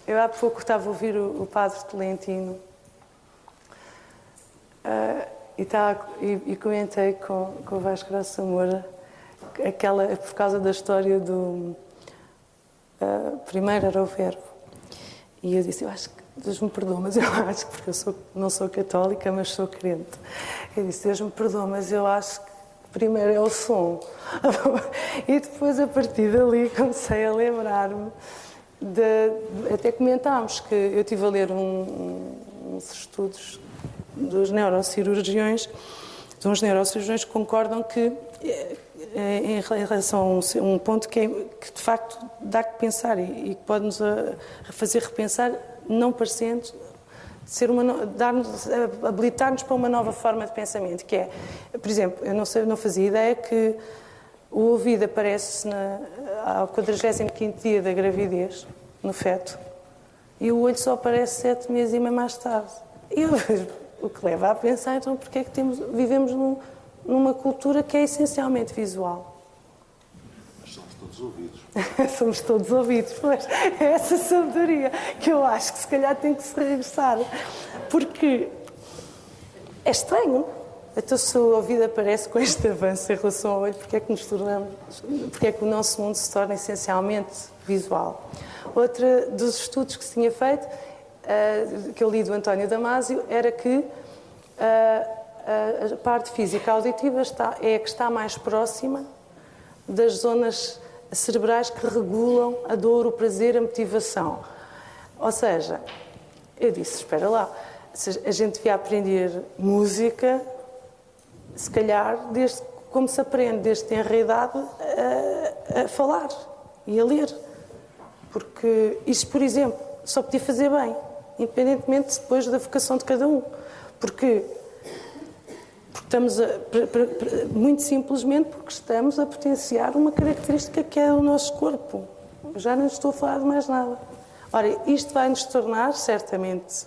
[SPEAKER 3] eu há pouco estava a ouvir o Padre Tolentino e comentei com o Vasco Graça Moura por causa da história do primeiro era o Verbo, e eu disse, eu acho que Deus me perdoa, mas eu acho que, porque eu não sou católica, mas sou crente. Eu disse, Deus me perdoa, mas eu acho que primeiro é o som. E depois, a partir dali, comecei a lembrar-me até comentámos que eu estive a ler uns estudos dos neurocirurgiões, de uns neurocirurgiões que concordam que, em relação a um ponto que de facto dá que pensar e que pode-nos fazer repensar, não parecendo habilitar-nos para uma nova forma de pensamento, que é, por exemplo, eu não fazia ideia que o ouvido aparece ao 45º dia da gravidez, no feto, e o olho só aparece 7 meses e meio mais tarde. E o que leva a pensar, então, porque é que vivemos numa cultura que é essencialmente visual?
[SPEAKER 4] Somos todos ouvidos.
[SPEAKER 3] Somos todos ouvidos, mas é essa sabedoria que eu acho que se calhar tem que se regressar, porque é estranho. Então, se o ouvido aparece com este avanço em relação ao olho, porque é que o nosso mundo se torna essencialmente visual? Outro dos estudos que se tinha feito, que eu li do António Damasio, era que a parte física auditiva é a que está mais próxima das zonas cerebrais que regulam a dor, o prazer, a motivação. Ou seja, eu disse, espera lá, a gente devia aprender música, se calhar, como se aprende desde tenra idade a falar e a ler. Porque isto, por exemplo, só podia fazer bem, independentemente depois da vocação de cada um. Porque estamos muito simplesmente porque estamos a potenciar uma característica que é o nosso corpo. Já não estou a falar de mais nada. Ora, isto vai-nos tornar, certamente,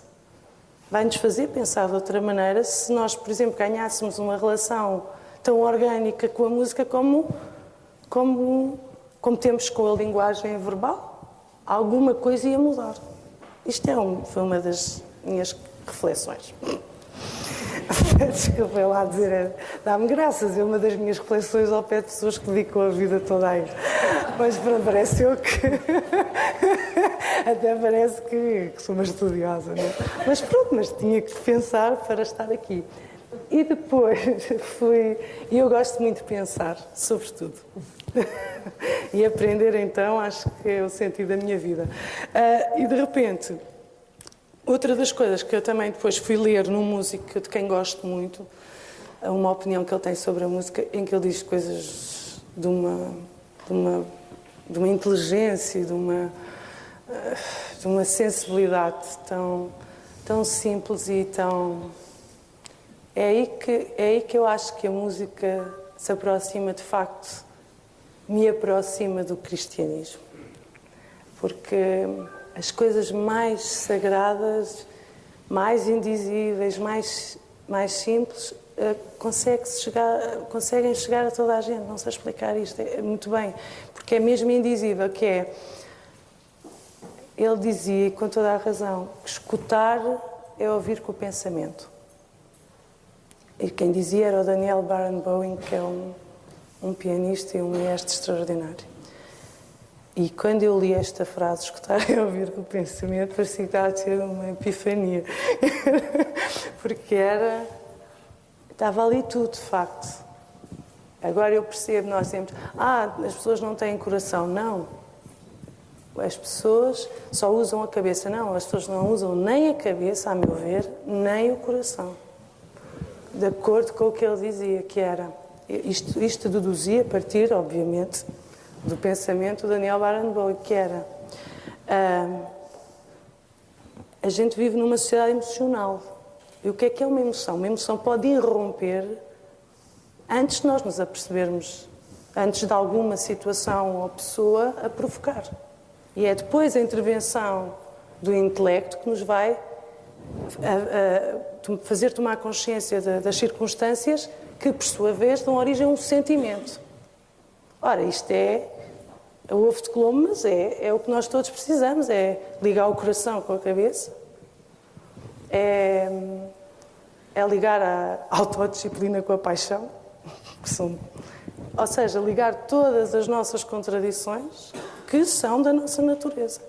[SPEAKER 3] vai-nos fazer pensar de outra maneira se nós, por exemplo, ganhássemos uma relação tão orgânica com a música como como temos com a linguagem verbal, alguma coisa ia mudar. Isto foi uma das minhas reflexões. Desculpa lá dizer, dá-me graças, é uma das minhas reflexões ao pé de pessoas que dedicam a vida toda a isto. Mas pronto, pareceu que... Até parece que sou uma estudiosa, não é? Mas pronto, mas tinha que pensar para estar aqui. E depois e eu gosto muito de pensar, sobretudo. E aprender, então, acho que é o sentido da minha vida. E de repente, outra das coisas que eu também depois fui ler num músico de quem gosto muito, uma opinião que ele tem sobre a música, em que ele diz coisas de uma inteligência, de uma sensibilidade tão simples e tão... É aí que eu acho que a música se aproxima, de facto, me aproxima do cristianismo. Porque as coisas mais sagradas, mais indizíveis, mais simples, conseguem chegar a toda a gente. Não sei explicar isto muito bem, porque é mesmo indizível, que é... Ele dizia, e com toda a razão, que escutar é ouvir com o pensamento. E quem dizia era o Daniel Barenboim, que é um pianista e um mestre extraordinário. E quando eu li esta frase, escutar é ouvir com o pensamento, parecia que estava a ter uma epifania. Porque estava ali tudo, de facto. Agora eu percebo, nós sempre, as pessoas não têm coração. Não. As pessoas só usam a cabeça. Não, as pessoas não usam nem a cabeça, a meu ver, nem o coração. De acordo com o que ele dizia, que era... Isto deduzia a partir, obviamente, do pensamento do Daniel Barenboim, que era... a gente vive numa sociedade emocional. E o que é uma emoção? Uma emoção pode irromper antes de nós nos apercebermos, antes de alguma situação ou pessoa a provocar. E é depois a intervenção do intelecto que nos vai fazer tomar consciência das circunstâncias que, por sua vez, dão origem a um sentimento. Ora, isto é o ovo de Colombo, mas é o que nós todos precisamos, é ligar o coração com a cabeça, é ligar a autodisciplina com a paixão, ou seja, ligar todas as nossas contradições que são da nossa natureza.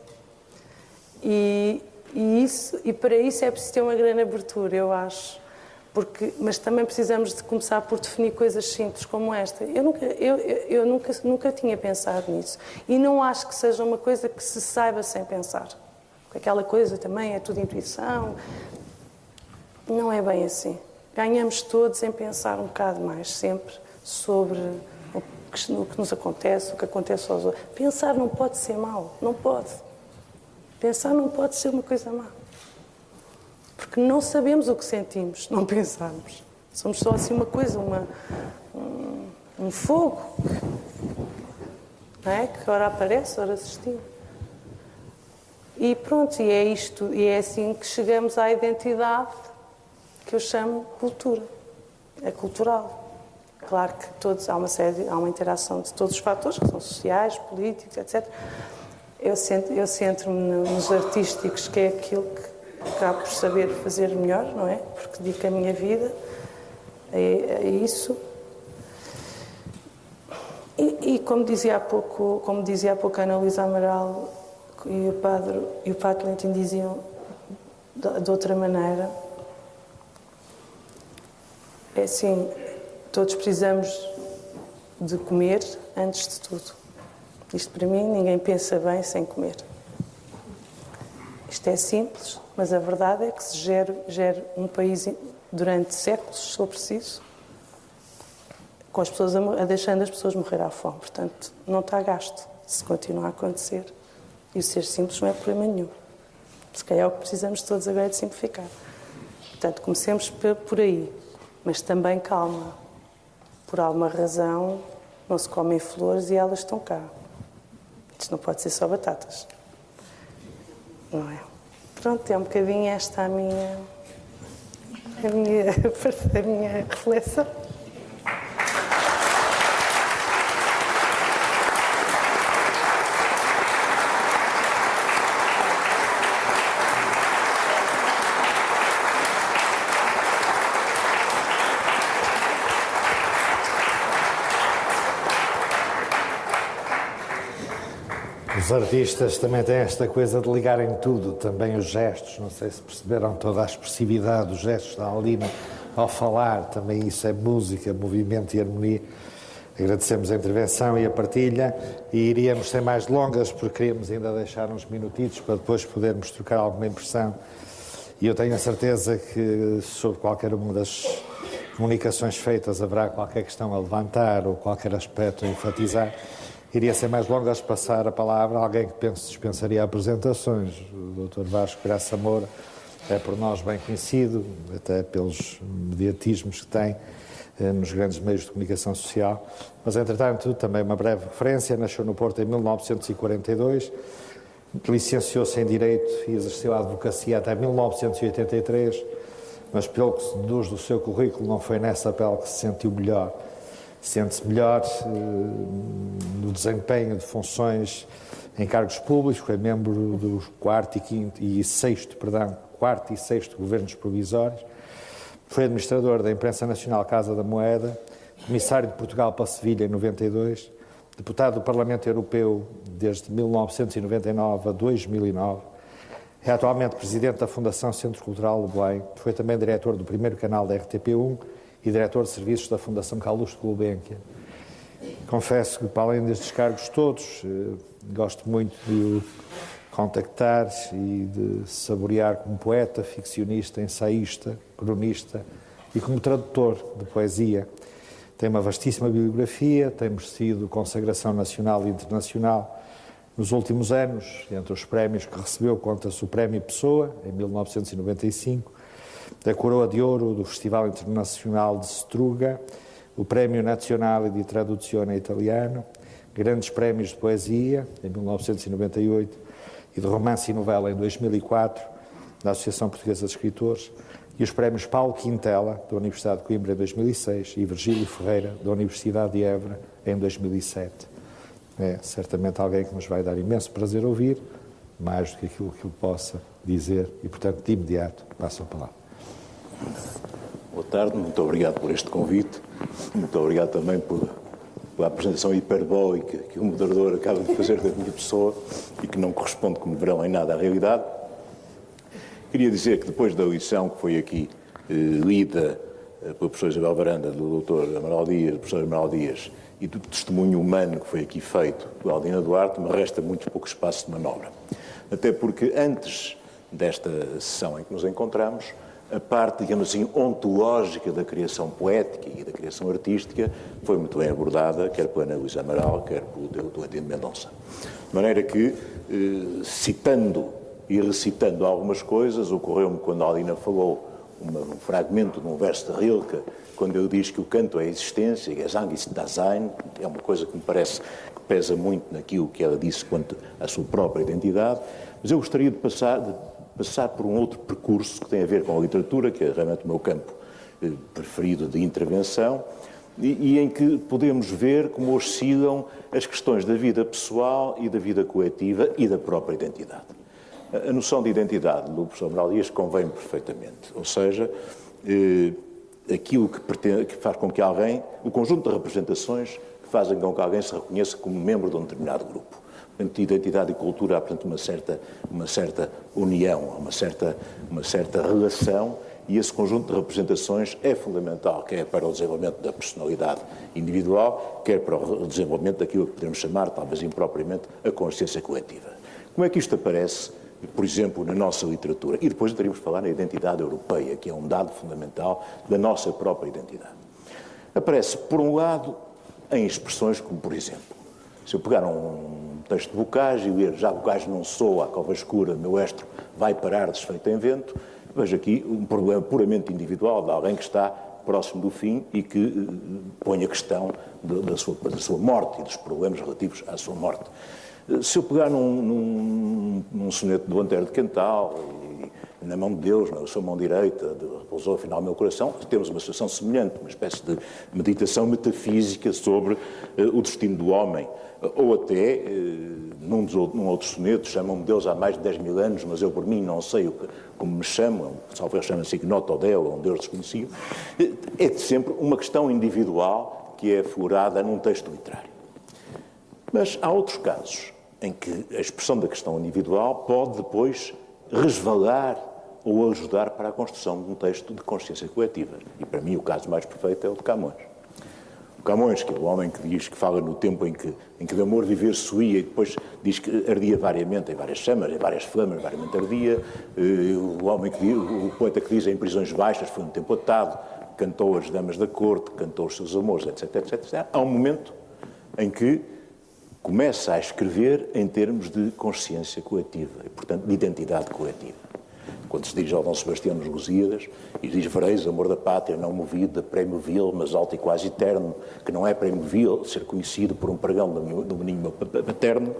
[SPEAKER 3] E para isso é preciso ter uma grande abertura, eu acho. Mas também precisamos de começar por definir coisas simples como esta. Eu nunca tinha pensado nisso. E não acho que seja uma coisa que se saiba sem pensar. Porque aquela coisa também é tudo intuição. Não é bem assim. Ganhamos todos em pensar um bocado mais, sempre, sobre o que nos acontece, o que acontece aos outros. Pensar não pode ser mau. Não pode. Pensar não pode ser uma coisa má. Porque não sabemos o que sentimos, não pensamos. Somos só assim uma coisa, um fogo, não é? Que ora aparece, ora se extingue. E pronto, e é isto, e é assim que chegamos à identidade que eu chamo cultura. É cultural. Claro que há uma interação de todos os fatores, que são sociais, políticos, etc. Eu centro-me nos artísticos, que é aquilo que acabo por saber fazer melhor, não é? Porque dedico a minha vida a isso. E como dizia há pouco a Ana Luísa Amaral e o Padre Valentim diziam de outra maneira, é assim, todos precisamos de comer antes de tudo. Isto para mim, ninguém pensa bem sem comer. Isto é simples, mas a verdade é que se gera um país durante séculos, se for preciso, com as pessoas deixando as pessoas morrer à fome. Portanto, não está gasto se continuar a acontecer. E o ser simples não é problema nenhum. Se calhar é o que precisamos todos agora de simplificar. Portanto, comecemos por aí. Mas também calma. Por alguma razão, não se comem flores e elas estão cá. Isto não pode ser só batatas. Não é? Pronto, é um bocadinho esta a minha reflexão.
[SPEAKER 1] Os artistas também têm esta coisa de ligarem tudo, também os gestos, não sei se perceberam toda a expressividade dos gestos da Alina ao falar, também isso é música, movimento e harmonia. Agradecemos a intervenção e a partilha e iríamos ser mais longas porque queríamos ainda deixar uns minutitos para depois podermos trocar alguma impressão. E eu tenho a certeza que sobre qualquer uma das comunicações feitas haverá qualquer questão a levantar ou qualquer aspecto a enfatizar. Iria ser mais longas passar a palavra a alguém que penso dispensaria apresentações. O Dr. Vasco Graça Moura é por nós bem conhecido, até pelos mediatismos que tem nos grandes meios de comunicação social, mas entretanto também uma breve referência, nasceu no Porto em 1942, licenciou-se em Direito e exerceu a advocacia até 1983, mas pelo que se deduz do seu currículo não foi nessa pele que se sentiu melhor. Sente-se melhor no desempenho de funções em cargos públicos, foi membro dos quarto e sexto governos provisórios, foi administrador da Imprensa Nacional Casa da Moeda, comissário de Portugal para Sevilha em 92, deputado do Parlamento Europeu desde 1999 a 2009, é atualmente presidente da Fundação Centro Cultural de Belém, foi também diretor do primeiro canal da RTP1 e diretor de serviços da Fundação Calouste Gulbenkian. Confesso que, para além destes cargos todos, gosto muito de o contactar e de saborear como poeta, ficcionista, ensaísta, cronista e como tradutor de poesia. Tem uma vastíssima bibliografia, tem merecido consagração nacional e internacional nos últimos anos. Entre os prémios que recebeu, conta-se o Prémio Pessoa, em 1995, a Coroa de Ouro do Festival Internacional de Struga, o Prémio Nazionale di Traduzione Italiano, grandes prémios de poesia, em 1998, e de romance e novela, em 2004, da Associação Portuguesa de Escritores, e os prémios Paulo Quintela, da Universidade de Coimbra, em 2006, e Virgílio Ferreira, da Universidade de Évora, em 2007. É certamente alguém que nos vai dar imenso prazer ouvir, mais do que aquilo que eu possa dizer, e, portanto, de imediato, passo a palavra.
[SPEAKER 5] Boa tarde, muito obrigado por este convite, muito obrigado também pela apresentação hiperbólica que o moderador acaba de fazer da minha pessoa e que não corresponde, como verão, em nada à realidade. Queria dizer que depois da lição que foi aqui lida pela professora Isabel Varanda, do Dr. Amaral Dias, do professor Amaral Dias, e do testemunho humano que foi aqui feito pela Aldina Duarte, me resta muito pouco espaço de manobra. Até porque antes desta sessão em que nos encontramos, a parte, digamos assim, ontológica da criação poética e da criação artística foi muito bem abordada, quer pela Ana Luísa Amaral, quer pelo Dr. Adino Mendonça. De maneira que, citando e recitando algumas coisas, ocorreu-me quando a Aldina falou um fragmento de um verso de Rilke, quando ele diz que o canto é a existência, Gesang ist Dasein, é uma coisa que me parece que pesa muito naquilo que ela disse quanto à sua própria identidade, mas eu gostaria de passar por um outro percurso que tem a ver com a literatura, que é realmente o meu campo preferido de intervenção, e em que podemos ver como oscilam as questões da vida pessoal e da vida coletiva e da própria identidade. A noção de identidade do professor Amaral Dias convém perfeitamente, ou seja, aquilo que faz com que alguém, o conjunto de representações que fazem com que alguém se reconheça como membro de um determinado grupo. Portanto, identidade e cultura há, portanto, uma certa união, uma certa relação, e esse conjunto de representações é fundamental, quer para o desenvolvimento da personalidade individual, quer para o desenvolvimento daquilo que podemos chamar, talvez impropriamente, a consciência coletiva. Como é que isto aparece, por exemplo, na nossa literatura? E depois teríamos de falar na identidade europeia, que é um dado fundamental da nossa própria identidade. Aparece, por um lado, em expressões como, por exemplo, se eu pegar um texto de Bocage e ler "Já Bocage não soa, a cova escura, meu estro vai parar desfeito em vento", vejo aqui um problema puramente individual de alguém que está próximo do fim e que põe a questão da sua morte e dos problemas relativos à sua morte. Se eu pegar num soneto do Antero de Quental, e na mão de Deus, na sua mão direita, repousou afinal o meu coração, temos uma situação semelhante, uma espécie de meditação metafísica sobre o destino do homem. Ou até, num outro soneto, chamam-me Deus há mais de 10 mil anos, mas eu por mim não sei como me chamam, talvez chama-se Ignoto Deo, ou um Deus desconhecido. É sempre uma questão individual que é aflorada num texto literário. Mas há outros casos em que a expressão da questão individual pode depois resvalar ou ajudar para a construção de um texto de consciência coletiva. E para mim o caso mais perfeito é o de Camões. O Camões, que é o homem que diz, que fala no tempo em que de amor viver suía e depois diz que ardia variamente, em várias chamas, em várias flamas, variamente ardia. O poeta que diz em prisões baixas foi um tempo atado, cantou as damas da corte, cantou os seus amores, etc, etc. Há um momento em que começa a escrever em termos de consciência coletiva e, portanto, de identidade coletiva. Quando se dirige ao Dom Sebastião nos Lusíadas e diz: vereis, amor da pátria, não movido de prémio vil, mas alto e quase eterno, que não é prémio vil ser conhecido por um pregão do menino paterno.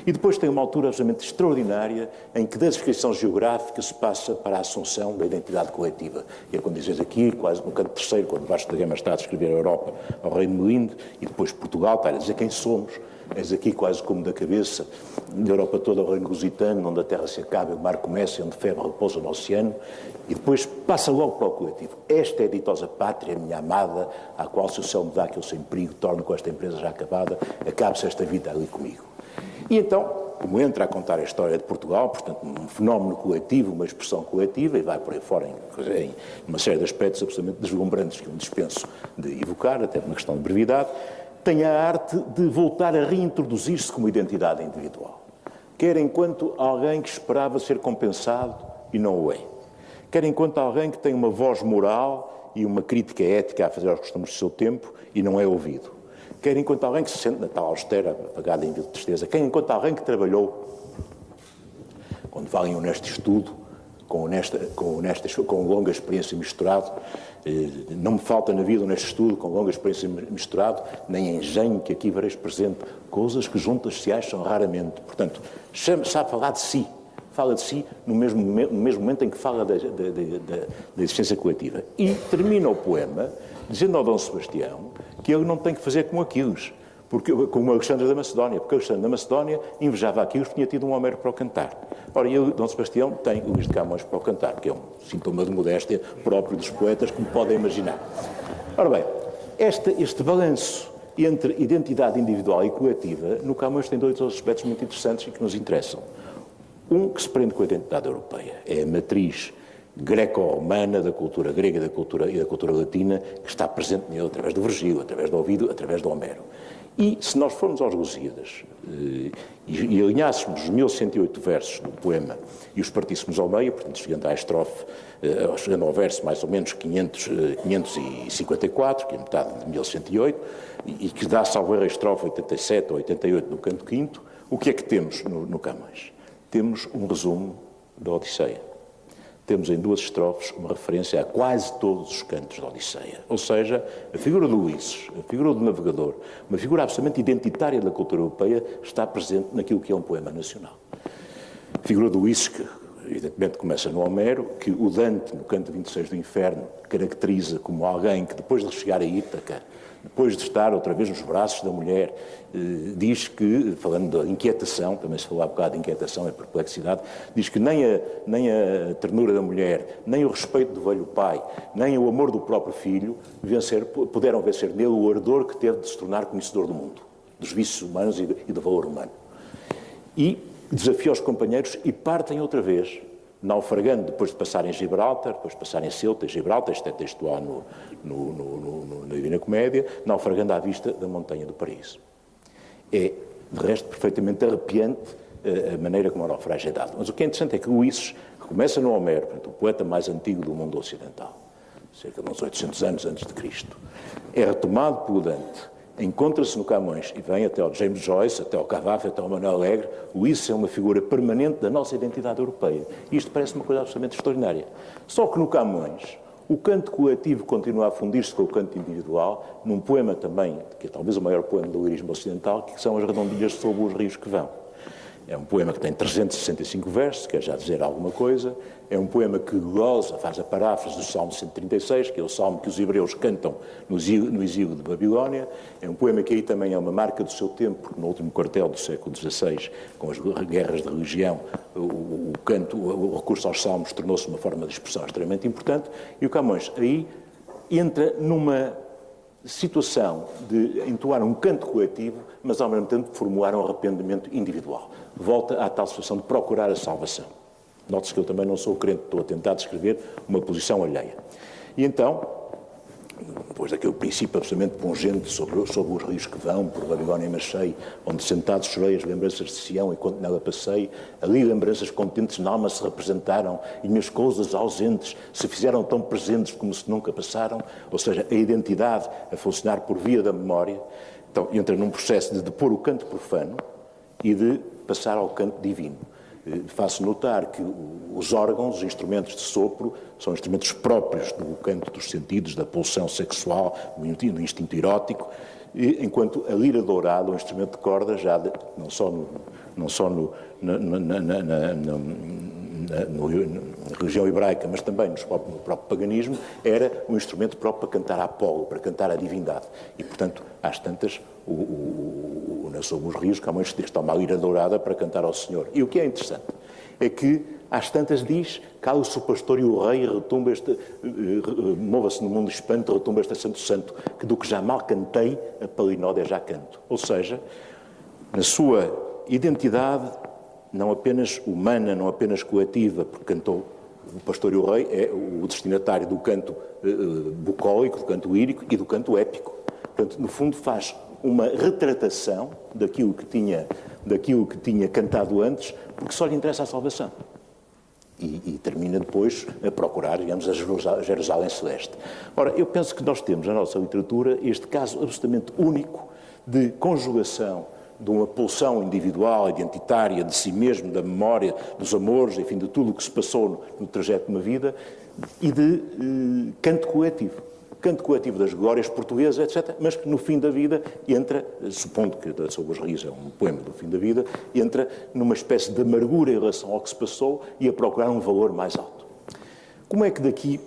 [SPEAKER 5] E depois tem uma altura absolutamente extraordinária em que da descrição geográfica se passa para a assunção da identidade coletiva. E é quando dizes aqui, quase no canto terceiro, quando Vasco da Gama está a descrever a Europa ao Reino de Melinde, e depois Portugal está a dizer quem somos. És aqui quase como da cabeça, da Europa toda ao reino lusitano, onde a terra se acaba e o mar começa, e onde febre repousa no oceano, e depois passa logo para o coletivo. Esta é a ditosa pátria, minha amada, à qual se o céu me dá que eu sem perigo torno com esta empresa já acabada, acabe-se esta vida ali comigo. E então, como entra a contar a história de Portugal, portanto, um fenómeno coletivo, uma expressão coletiva, e vai por aí fora em uma série de aspectos absolutamente deslumbrantes que eu dispenso de evocar, até por uma questão de brevidade, tem a arte de voltar a reintroduzir-se como identidade individual. Quer enquanto alguém que esperava ser compensado e não o é. Quer enquanto alguém que tem uma voz moral e uma crítica ética a fazer aos costumes do seu tempo e não é ouvido. Quer enquanto alguém que se sente na tal austera, apagada em vil tristeza. Quer enquanto alguém que trabalhou, quando valem honesto estudo, com longa experiência misturado. Não me falta na vida neste estudo, com longa experiência misturado, nem engenho que aqui vereis presente, coisas que juntas se acham raramente. Portanto, sabe falar de si, fala de si no mesmo momento em que fala da existência coletiva. E termina o poema dizendo ao Dom Sebastião que ele não tem que fazer como Aquiles, como Alexandre da Macedónia, porque Alexandre da Macedónia invejava Aquiles porque tinha tido um Homero para o cantar. Ora, e Dom Sebastião tem o Luís de Camões para o cantar, que é um sintoma de modéstia próprio dos poetas, como podem imaginar. Ora bem, este balanço entre identidade individual e coletiva, no Camões tem dois aspectos muito interessantes e que nos interessam. Um que se prende com a identidade europeia, é a matriz greco-romana da cultura grega e da cultura latina que está presente nele através do Virgílio, através do Ovídio, através do Homero. E se nós formos aos Lusíadas e alinhássemos os 1108 versos do poema e os partíssemos ao meio, portanto, chegando à estrofe, chegando ao verso mais ou menos 554, que é metade de 1108, e que dá, salvo erro, a estrofe 87 ou 88 no canto quinto, o que é que temos no Camões? Temos um resumo da Odisseia. Temos em duas estrofes uma referência a quase todos os cantos da Odisseia. Ou seja, a figura do Ulisses, a figura do navegador, uma figura absolutamente identitária da cultura europeia, está presente naquilo que é um poema nacional. A figura do Ulisses, que evidentemente começa no Homero, que o Dante, no canto 26 do Inferno, caracteriza como alguém que depois de chegar a Ítaca, depois de estar outra vez nos braços da mulher, diz que, falando da inquietação, também se falou há bocado de inquietação e perplexidade, diz que nem a ternura da mulher, nem o respeito do velho pai, nem o amor do próprio filho puderam vencer nele o ardor que teve de se tornar conhecedor do mundo, dos vícios humanos e do valor humano. E desafia os companheiros e partem outra vez, naufragando depois de passarem Gibraltar, depois de passarem Ceuta e Gibraltar, isto é textual na Divina Comédia, naufragando à vista da montanha do Paraíso. É, de resto, perfeitamente arrepiante a maneira como a naufrágio é dado. Mas o que é interessante é que Ulisses, que começa no Homero, portanto, o poeta mais antigo do mundo ocidental, cerca de uns 800 anos antes de Cristo, é retomado pelo Dante, encontra-se no Camões e vem até ao James Joyce, até ao Cavafy, até ao Manuel Alegre. Ulisses é uma figura permanente da nossa identidade europeia. E isto parece uma coisa absolutamente extraordinária. Só que no Camões, o canto coletivo continua a fundir-se com o canto individual, num poema também, que é talvez o maior poema do lirismo ocidental, que são as redondilhas sobre os rios que vão. É um poema que tem 365 versos, quer já dizer alguma coisa. É um poema que glosa, faz a paráfrase do Salmo 136, que é o salmo que os hebreus cantam no exílio de Babilónia. É um poema que aí também é uma marca do seu tempo, porque no último quartel do século XVI, com as guerras de religião, o recurso aos salmos tornou-se uma forma de expressão extremamente importante. E o Camões aí entra numa situação de entoar um canto coletivo, mas ao mesmo tempo formular um arrependimento individual. Volta à tal situação de procurar a salvação. Note-se que eu também não sou crente, estou a tentar descrever uma posição alheia. E então, depois daquele princípio absolutamente pungente sobre os rios que vão, por Babilónia e Machei, onde sentado chorei as lembranças de Sião enquanto nela passei, ali lembranças contentes na alma se representaram e minhas coisas ausentes se fizeram tão presentes como se nunca passaram, ou seja, a identidade a funcionar por via da memória. Então, entra num processo de depor o canto profano e de passar ao canto divino. Faço notar que os órgãos, os instrumentos de sopro, são instrumentos próprios do canto dos sentidos, da pulsão sexual, do instinto erótico, enquanto a lira dourada, um instrumento de corda, já não só na religião hebraica, mas também no próprio paganismo, era um instrumento próprio para cantar a Apolo, para cantar a divindade. E, portanto, às tantas, sobre os rios, Camões diz que está uma lira dourada para cantar ao Senhor. E o que é interessante é que, às tantas, diz: cala-se o pastor e o rei, mova-se no mundo espanto, retumba este santo santo, que do que já mal cantei, a palinódia já canto. Ou seja, na sua identidade, não apenas humana, não apenas coletiva, porque cantou o pastor e o rei, é o destinatário do canto bucólico, do canto lírico e do canto épico. Portanto, no fundo, faz uma retratação daquilo que tinha cantado antes, porque só lhe interessa a salvação. E termina depois a procurar, digamos, a Jerusalém Celeste. Ora, eu penso que nós temos na nossa literatura este caso absolutamente único de conjugação de uma pulsão individual, identitária, de si mesmo, da memória, dos amores, enfim, de tudo o que se passou no trajeto de uma vida, e de canto coletivo das glórias portuguesas, etc., mas que no fim da vida entra, supondo que Sobre os Rios é um poema do fim da vida, entra numa espécie de amargura em relação ao que se passou e a procurar um valor mais alto. Como é que daqui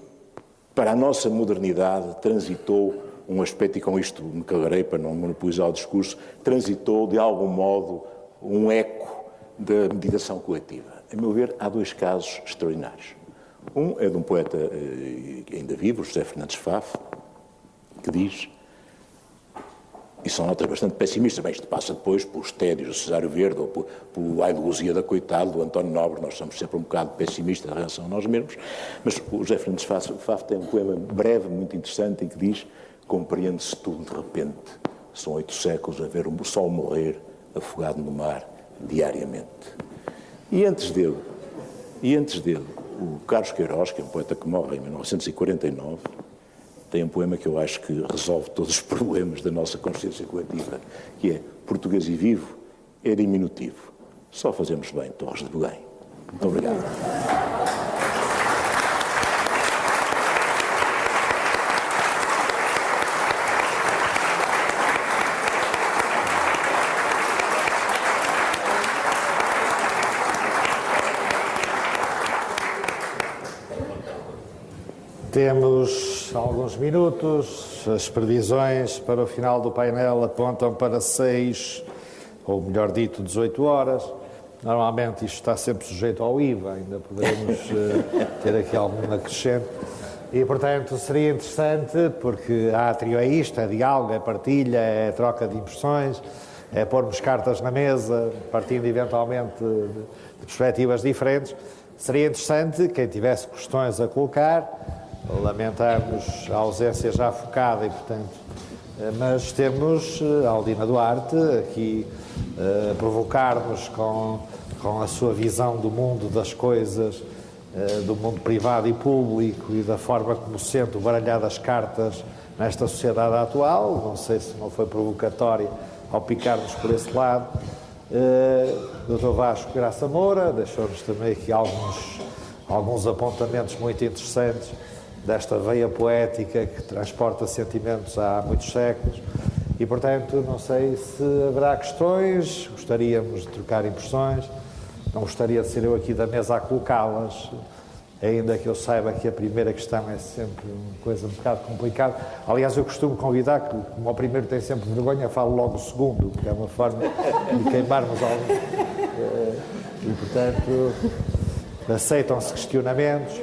[SPEAKER 5] para a nossa modernidade transitou um aspecto, e com isto me calarei para não monopolizar o discurso, transitou de algum modo um eco da meditação coletiva? A meu ver, há dois casos extraordinários. Um é de um poeta ainda vivo, José Fernandes Faf, que diz, e são notas bastante pessimistas, bem, isto passa depois pelos tédios do Cesário Verde ou pelo Ai de Luzia da Coitado, do António Nobre, nós somos sempre um bocado pessimistas em relação a nós mesmos, mas o José Fernandes Faf tem um poema breve, muito interessante, em que diz: compreende-se tudo de repente, são 8 séculos a ver o sol morrer afogado no mar diariamente. E antes dele, o Carlos Queiroz, que é um poeta que morre em 1949, tem um poema que eu acho que resolve todos os problemas da nossa consciência coletiva, que é: português e vivo é diminutivo, só fazemos bem Torres de Belém. Muito obrigado.
[SPEAKER 1] Temos alguns minutos, as previsões para o final do painel apontam para 6, ou melhor dito, 18 horas. Normalmente isto está sempre sujeito ao IVA, ainda poderemos ter aqui algum acrescente. E, portanto, seria interessante, porque a Átrio é isto, é diálogo, é partilha, é troca de impressões, é pormos cartas na mesa, partindo eventualmente de perspectivas diferentes. Seria interessante, quem tivesse questões a colocar. Lamentamos a ausência já focada e, portanto, mas temos a Aldina Duarte aqui a provocar-nos com a sua visão do mundo das coisas, do mundo privado e público e da forma como sente o baralhar das cartas nesta sociedade atual. Não sei se não foi provocatória ao picar-nos por esse lado. Dr. Vasco Graça Moura deixou-nos também aqui alguns apontamentos muito interessantes desta veia poética que transporta sentimentos há muitos séculos e, portanto, não sei se haverá questões, gostaríamos de trocar impressões, não gostaria de ser eu aqui da mesa a colocá-las, ainda que eu saiba que a primeira questão é sempre uma coisa um bocado complicada. Aliás, eu costumo convidar que, como o primeiro tem sempre vergonha, falo logo o segundo, porque é uma forma de queimarmos algo. E, portanto, aceitam-se questionamentos.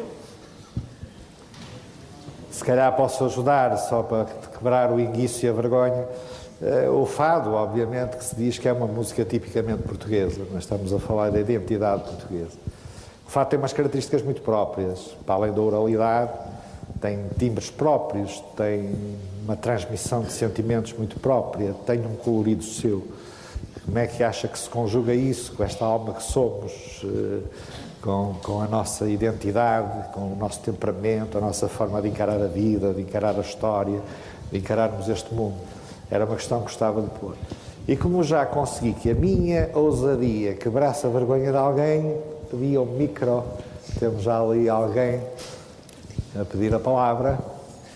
[SPEAKER 1] Se calhar posso ajudar, só para quebrar o enguiço e a vergonha. O fado, obviamente, que se diz que é uma música tipicamente portuguesa, mas estamos a falar da identidade portuguesa. O fado tem umas características muito próprias, para além da oralidade, tem timbres próprios, tem uma transmissão de sentimentos muito própria, tem um colorido seu. Como é que acha que se conjuga isso com esta alma que somos, com a nossa identidade, com o nosso temperamento, a nossa forma de encarar a vida, de encarar a história, de encararmos este mundo? Era uma questão que gostava de pôr. E como já consegui que a minha ousadia quebrasse a vergonha de alguém, pedi ao micro, temos já ali alguém a pedir a palavra,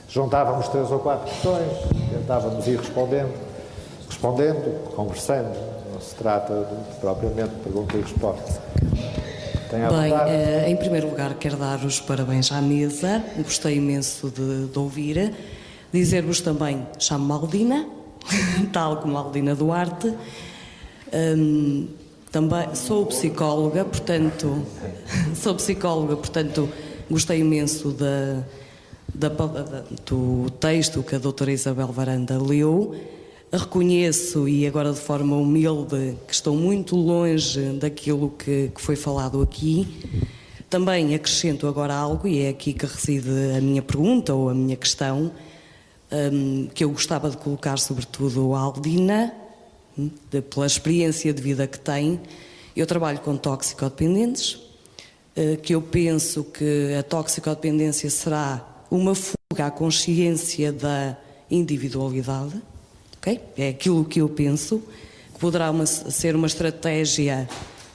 [SPEAKER 1] juntávamos 3 ou 4 questões, tentávamos ir respondendo, conversando, não se trata propriamente de pergunta e resposta. Tenha a vontade.
[SPEAKER 6] Em primeiro lugar, quero dar os parabéns à mesa, gostei imenso de ouvir, dizer-vos também, chamo-me Aldina, tal como Aldina Duarte, também sou psicóloga, portanto, gostei imenso do texto que a doutora Isabel Varanda leu. Reconheço, e agora de forma humilde, que estou muito longe daquilo que foi falado aqui. Também acrescento agora algo, e é aqui que reside a minha pergunta ou a minha questão, que eu gostava de colocar sobretudo à Aldina, pela experiência de vida que tem. Eu trabalho com toxicodependentes, que eu penso que a toxicodependência será uma fuga à consciência da individualidade, okay? É aquilo que eu penso, que poderá ser uma estratégia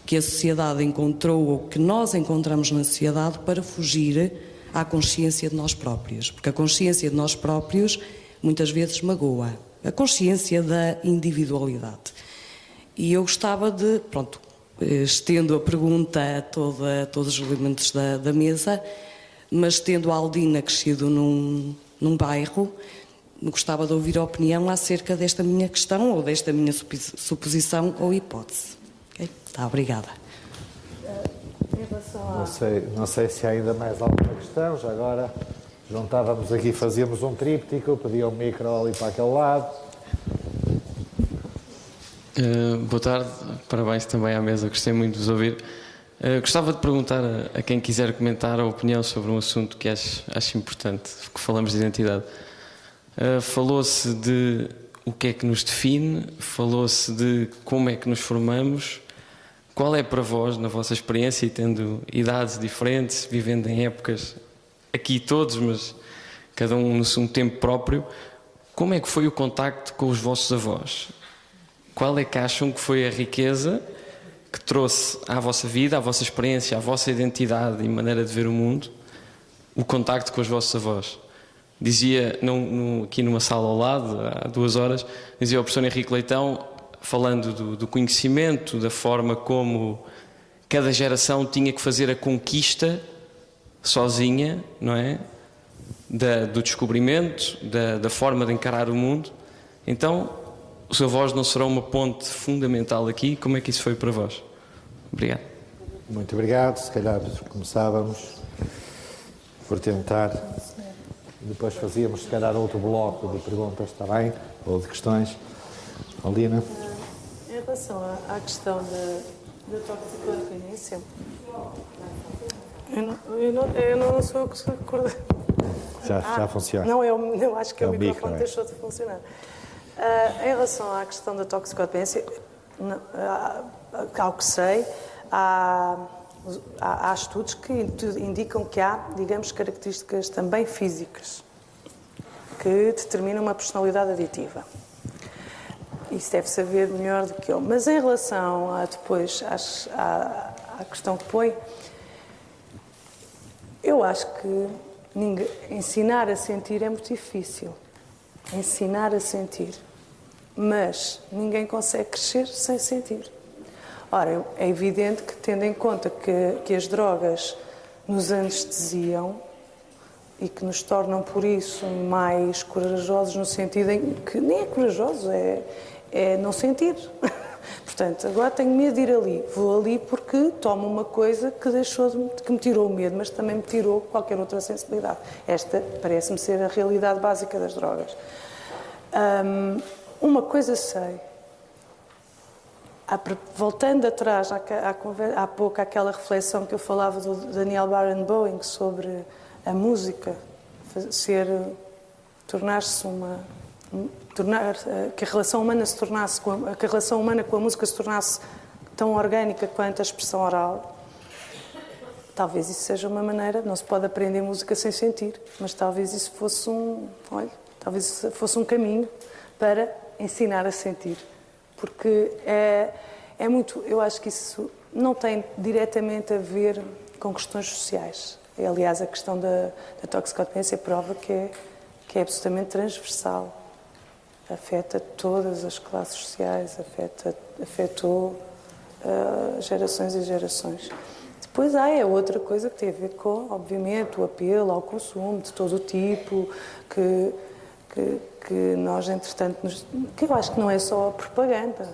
[SPEAKER 6] que a sociedade encontrou ou que nós encontramos na sociedade para fugir à consciência de nós próprios, porque a consciência de nós próprios muitas vezes magoa, a consciência da individualidade. E eu gostava de, estendo a pergunta a todos os elementos da mesa, mas tendo a Aldina crescido num bairro, gostava de ouvir a opinião acerca desta minha questão ou desta minha suposição ou hipótese. Okay? Tá, obrigada.
[SPEAKER 1] Não sei se há ainda mais alguma questão. Já agora juntávamos aqui, fazíamos um tríptico, pedia um micro ali para aquele lado.
[SPEAKER 7] Boa tarde, parabéns também à mesa, gostei muito de vos ouvir. Gostava de perguntar a quem quiser comentar a opinião sobre um assunto que acho importante, que falamos de identidade. Falou-se de o que é que nos define, falou-se de como é que nos formamos. Qual é para vós, na vossa experiência, e tendo idades diferentes, vivendo em épocas, aqui todos, mas cada um no seu tempo próprio, como é que foi o contacto com os vossos avós? Qual é que acham que foi a riqueza que trouxe à vossa vida, à vossa experiência, à vossa identidade e maneira de ver o mundo, o contacto com os vossos avós? Dizia, aqui numa sala ao lado, há 2 horas, dizia o professor Henrique Leitão, falando do conhecimento, da forma como cada geração tinha que fazer a conquista sozinha, não é? Do descobrimento, da forma de encarar o mundo. Então, os avós não serão uma ponte fundamental aqui? Como é que isso foi para vós? Obrigado.
[SPEAKER 1] Muito obrigado. Se calhar começávamos por tentar, depois fazíamos se calhar outro bloco de perguntas, está bem? Ou de questões. Aldina.
[SPEAKER 3] Em relação à questão da toxicodependência, eu não sou eu que se recorda.
[SPEAKER 1] Já funciona.
[SPEAKER 3] Não, eu acho que o microfone
[SPEAKER 1] micro,
[SPEAKER 3] deixou de funcionar. Em relação à questão da toxicodependência, ao que sei, há estudos que indicam que há, digamos, características também físicas que determinam uma personalidade aditiva. Isso deve saber melhor do que eu. Mas em relação à questão que põe, eu acho que ensinar a sentir é muito difícil. Ensinar a sentir. Mas ninguém consegue crescer sem sentir. Ora, é evidente que, tendo em conta que as drogas nos anestesiam e que nos tornam, por isso, mais corajosos, no sentido em que nem é corajoso, é não sentir. Portanto, agora tenho medo de ir ali. Vou ali porque tomo uma coisa que me tirou o medo, mas também me tirou qualquer outra sensibilidade. Esta parece-me ser a realidade básica das drogas. Uma coisa sei, voltando atrás há pouco àquela reflexão que eu falava do Daniel Barenboim sobre a música, tornar-se uma... que a relação humana se tornasse, que a relação humana com a música se tornasse tão orgânica quanto a expressão oral. Talvez isso seja uma maneira, não se pode aprender música sem sentir, mas talvez isso fosse um caminho para ensinar a sentir. Porque é muito, eu acho que isso não tem diretamente a ver com questões sociais. Aliás, a questão da toxicodependência prova que é absolutamente transversal. Afeta todas as classes sociais, afetou gerações e gerações. Depois há outra coisa que tem a ver com, obviamente, o apelo ao consumo de todo o tipo, que nós, entretanto, que eu acho que não é só a propaganda,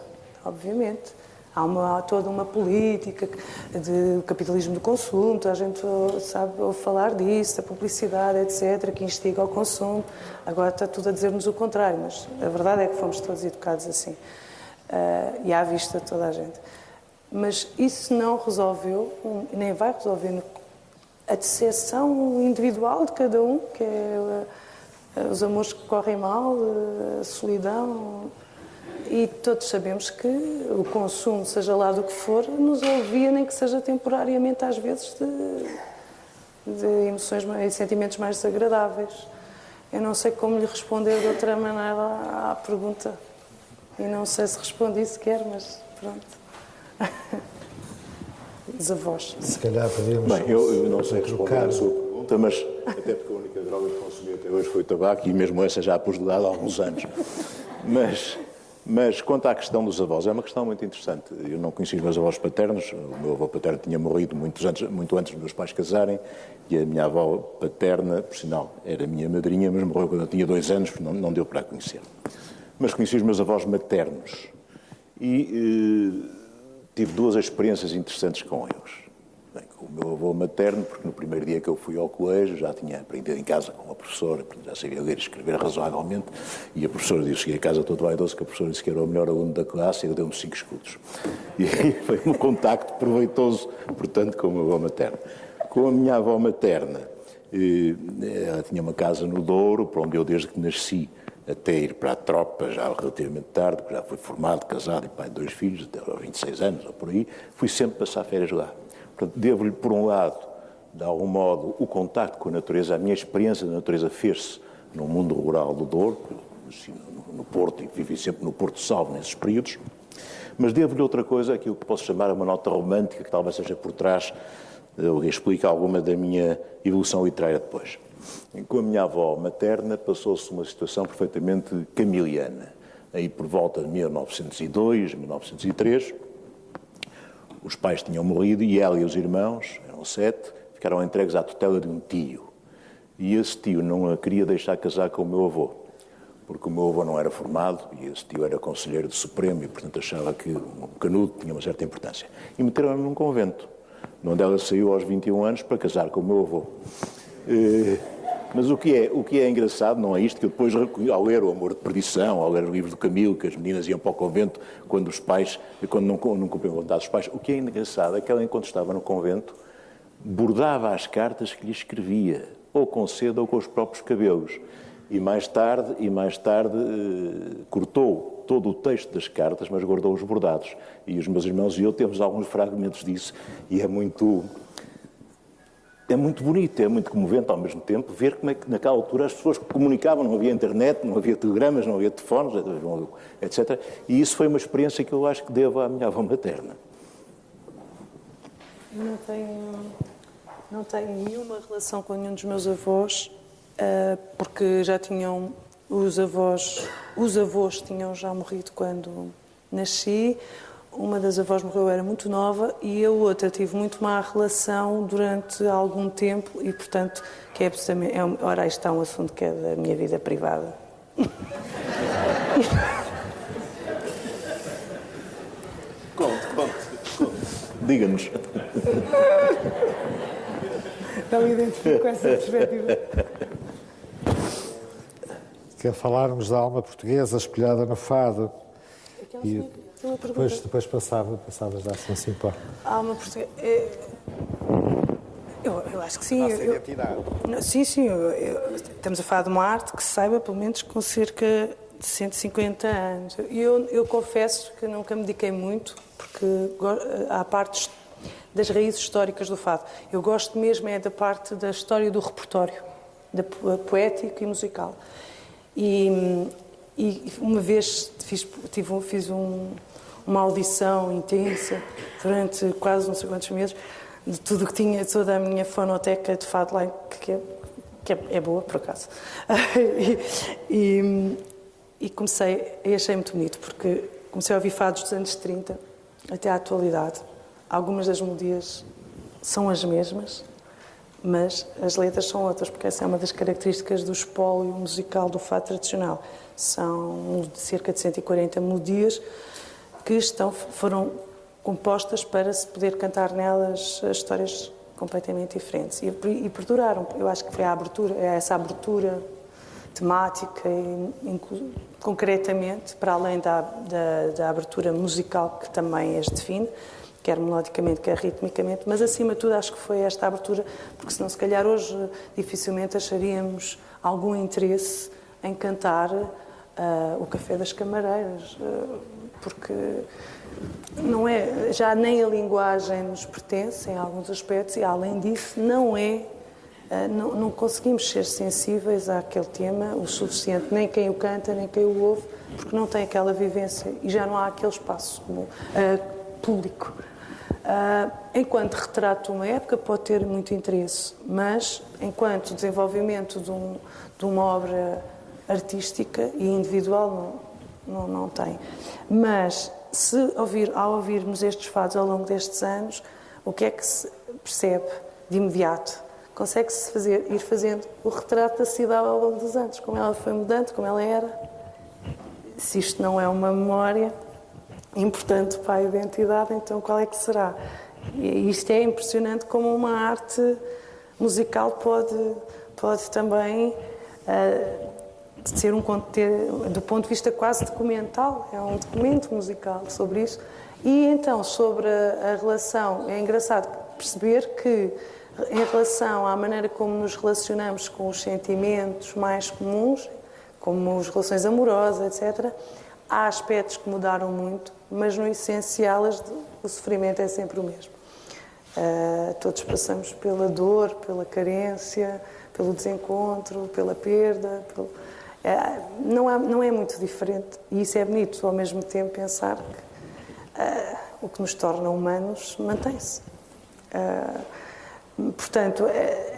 [SPEAKER 3] obviamente. Há toda uma política de capitalismo do consumo, toda a gente sabe ouve falar disso, da publicidade, etc., que instiga ao consumo. Agora está tudo a dizer-nos o contrário, mas a verdade é que fomos todos educados assim. E à vista de toda a gente. Mas isso não resolveu, nem vai resolver a decepção individual de cada um, que é os amores que correm mal, a solidão. E todos sabemos que o consumo, seja lá do que for, nos alivia, nem que seja temporariamente, às vezes, de emoções e sentimentos mais desagradáveis. Eu não sei como lhe responder de outra maneira à pergunta. E não sei se respondi sequer, mas pronto. Os avós.
[SPEAKER 1] Se calhar podemos...
[SPEAKER 5] Bem, eu não sei responder à sua pergunta, mas até porque a única droga que consumi até hoje foi o tabaco, e mesmo essa já a pus de lado há alguns anos. Mas quanto à questão dos avós, é uma questão muito interessante. Eu não conheci os meus avós paternos, o meu avô paterno tinha morrido muito antes dos meus pais casarem, e a minha avó paterna, por sinal, era minha madrinha, mas morreu quando eu tinha 2 anos, não deu para a conhecer. Mas conheci os meus avós maternos e tive 2 experiências interessantes com eles. Bem, com o meu avô materno, porque no primeiro dia que eu fui ao colégio já tinha aprendido em casa com a professora, já sabia ler e escrever razoavelmente, e a professora disse, cheguei a casa todo vaidoso, que a professora disse que era o melhor aluno da classe e eu dei-me 5 escudos. E aí foi um contacto proveitoso, portanto, com o meu avô materno. Com a minha avó materna, ela tinha uma casa no Douro, para onde eu desde que nasci até ir para a tropa, já relativamente tarde, porque já fui formado, casado e pai de 2 filhos, até aos 26 anos ou por aí, fui sempre passar férias lá. Portanto, devo-lhe, por um lado, de algum modo, o contacto com a natureza. A minha experiência da natureza fez-se no mundo rural do Douro, no Porto, e vivi sempre no Porto Salvo nesses períodos, mas devo-lhe outra coisa, aquilo que posso chamar uma nota romântica, que talvez seja por trás, explica alguma da minha evolução literária depois. Com a minha avó materna passou-se uma situação perfeitamente camiliana. Aí por volta de 1902, 1903, os pais tinham morrido e ela e os irmãos, eram 7, ficaram entregues à tutela de um tio. E esse tio não a queria deixar casar com o meu avô, porque o meu avô não era formado e esse tio era conselheiro do Supremo e, portanto, achava que um canudo tinha uma certa importância. E meteram-na num convento, onde ela saiu aos 21 anos para casar com o meu avô. Mas o que é engraçado não é isto, que eu depois, ao ler O Amor de Perdição, ao ler o livro do Camilo, que as meninas iam para o convento quando não cumpriam a vontade dos pais, o que é engraçado é que ela, enquanto estava no convento, bordava as cartas que lhe escrevia, ou com seda ou com os próprios cabelos. E mais tarde cortou todo o texto das cartas, mas guardou os bordados. E os meus irmãos e eu temos alguns fragmentos disso, e é muito bonito, é muito comovente ao mesmo tempo ver como é que naquela altura as pessoas comunicavam, não havia internet, não havia telegramas, não havia telefones, etc. E isso foi uma experiência que eu acho que devo à minha avó materna.
[SPEAKER 3] Não tenho nenhuma relação com nenhum dos meus avós, porque já tinham, os avós tinham já morrido quando nasci. Uma das avós morreu, eu era muito nova, e a outra tive muito má relação durante algum tempo e, portanto, que é absolutamente... Ora, isto é um assunto que é da minha vida privada.
[SPEAKER 5] Conte. Diga-nos.
[SPEAKER 3] Não me identifico com essa perspectiva.
[SPEAKER 1] que é falarmos da alma portuguesa espelhada no fado. E depois passavas já assim, assim pá.
[SPEAKER 3] A alma portuguesa... Eu acho que sim.
[SPEAKER 1] Nossa identidade.
[SPEAKER 3] Sim. Estamos a falar de uma arte que se saiba, pelo menos, com cerca de 150 anos. Eu confesso que nunca me dediquei muito, porque há partes das raízes históricas do fado. Eu gosto mesmo é da parte da história do repertório, da poético e musical. E uma vez fiz uma audição intensa, durante quase não sei quantos meses, de tudo que tinha, toda a minha fonoteca de fado lá, que é boa, por acaso. E comecei, e achei muito bonito, porque comecei a ouvir fados dos anos 30 até à atualidade. Algumas das melodias são as mesmas, mas as letras são outras, porque essa é uma das características do espólio musical do fado tradicional. São cerca de 140 melodias que foram compostas para se poder cantar nelas histórias completamente diferentes. E perduraram. Eu acho que foi essa abertura temática, concretamente, para além da abertura musical, que também as define, quer melodicamente, quer ritmicamente, mas acima de tudo acho que foi esta abertura, porque senão se calhar hoje dificilmente acharíamos algum interesse em cantar o Café das Camareiras, porque não é, já nem a linguagem nos pertence em alguns aspectos e além disso não conseguimos ser sensíveis àquele tema o suficiente, nem quem o canta, nem quem o ouve, porque não tem aquela vivência e já não há aquele espaço público. Enquanto retrato uma época pode ter muito interesse, mas enquanto desenvolvimento de uma obra artística e individual não tem. Mas ao ouvirmos estes fados ao longo destes anos, o que é que se percebe de imediato? Consegue-se ir fazendo o retrato da cidade ao longo dos anos, como ela foi mudando, como ela era. Se isto não é uma memória importante para a identidade, então qual é que será? E isto é impressionante como uma arte musical pode também ser do ponto de vista quase documental, é um documento musical sobre isso. E então, sobre a relação, é engraçado perceber que em relação à maneira como nos relacionamos com os sentimentos mais comuns, como as relações amorosas, etc., há aspectos que mudaram muito, mas no essencial o sofrimento é sempre o mesmo. Todos passamos pela dor, pela carência, pelo desencontro, pela perda. Não é muito diferente. E isso é bonito, ao mesmo tempo, pensar que o que nos torna humanos mantém-se. Portanto,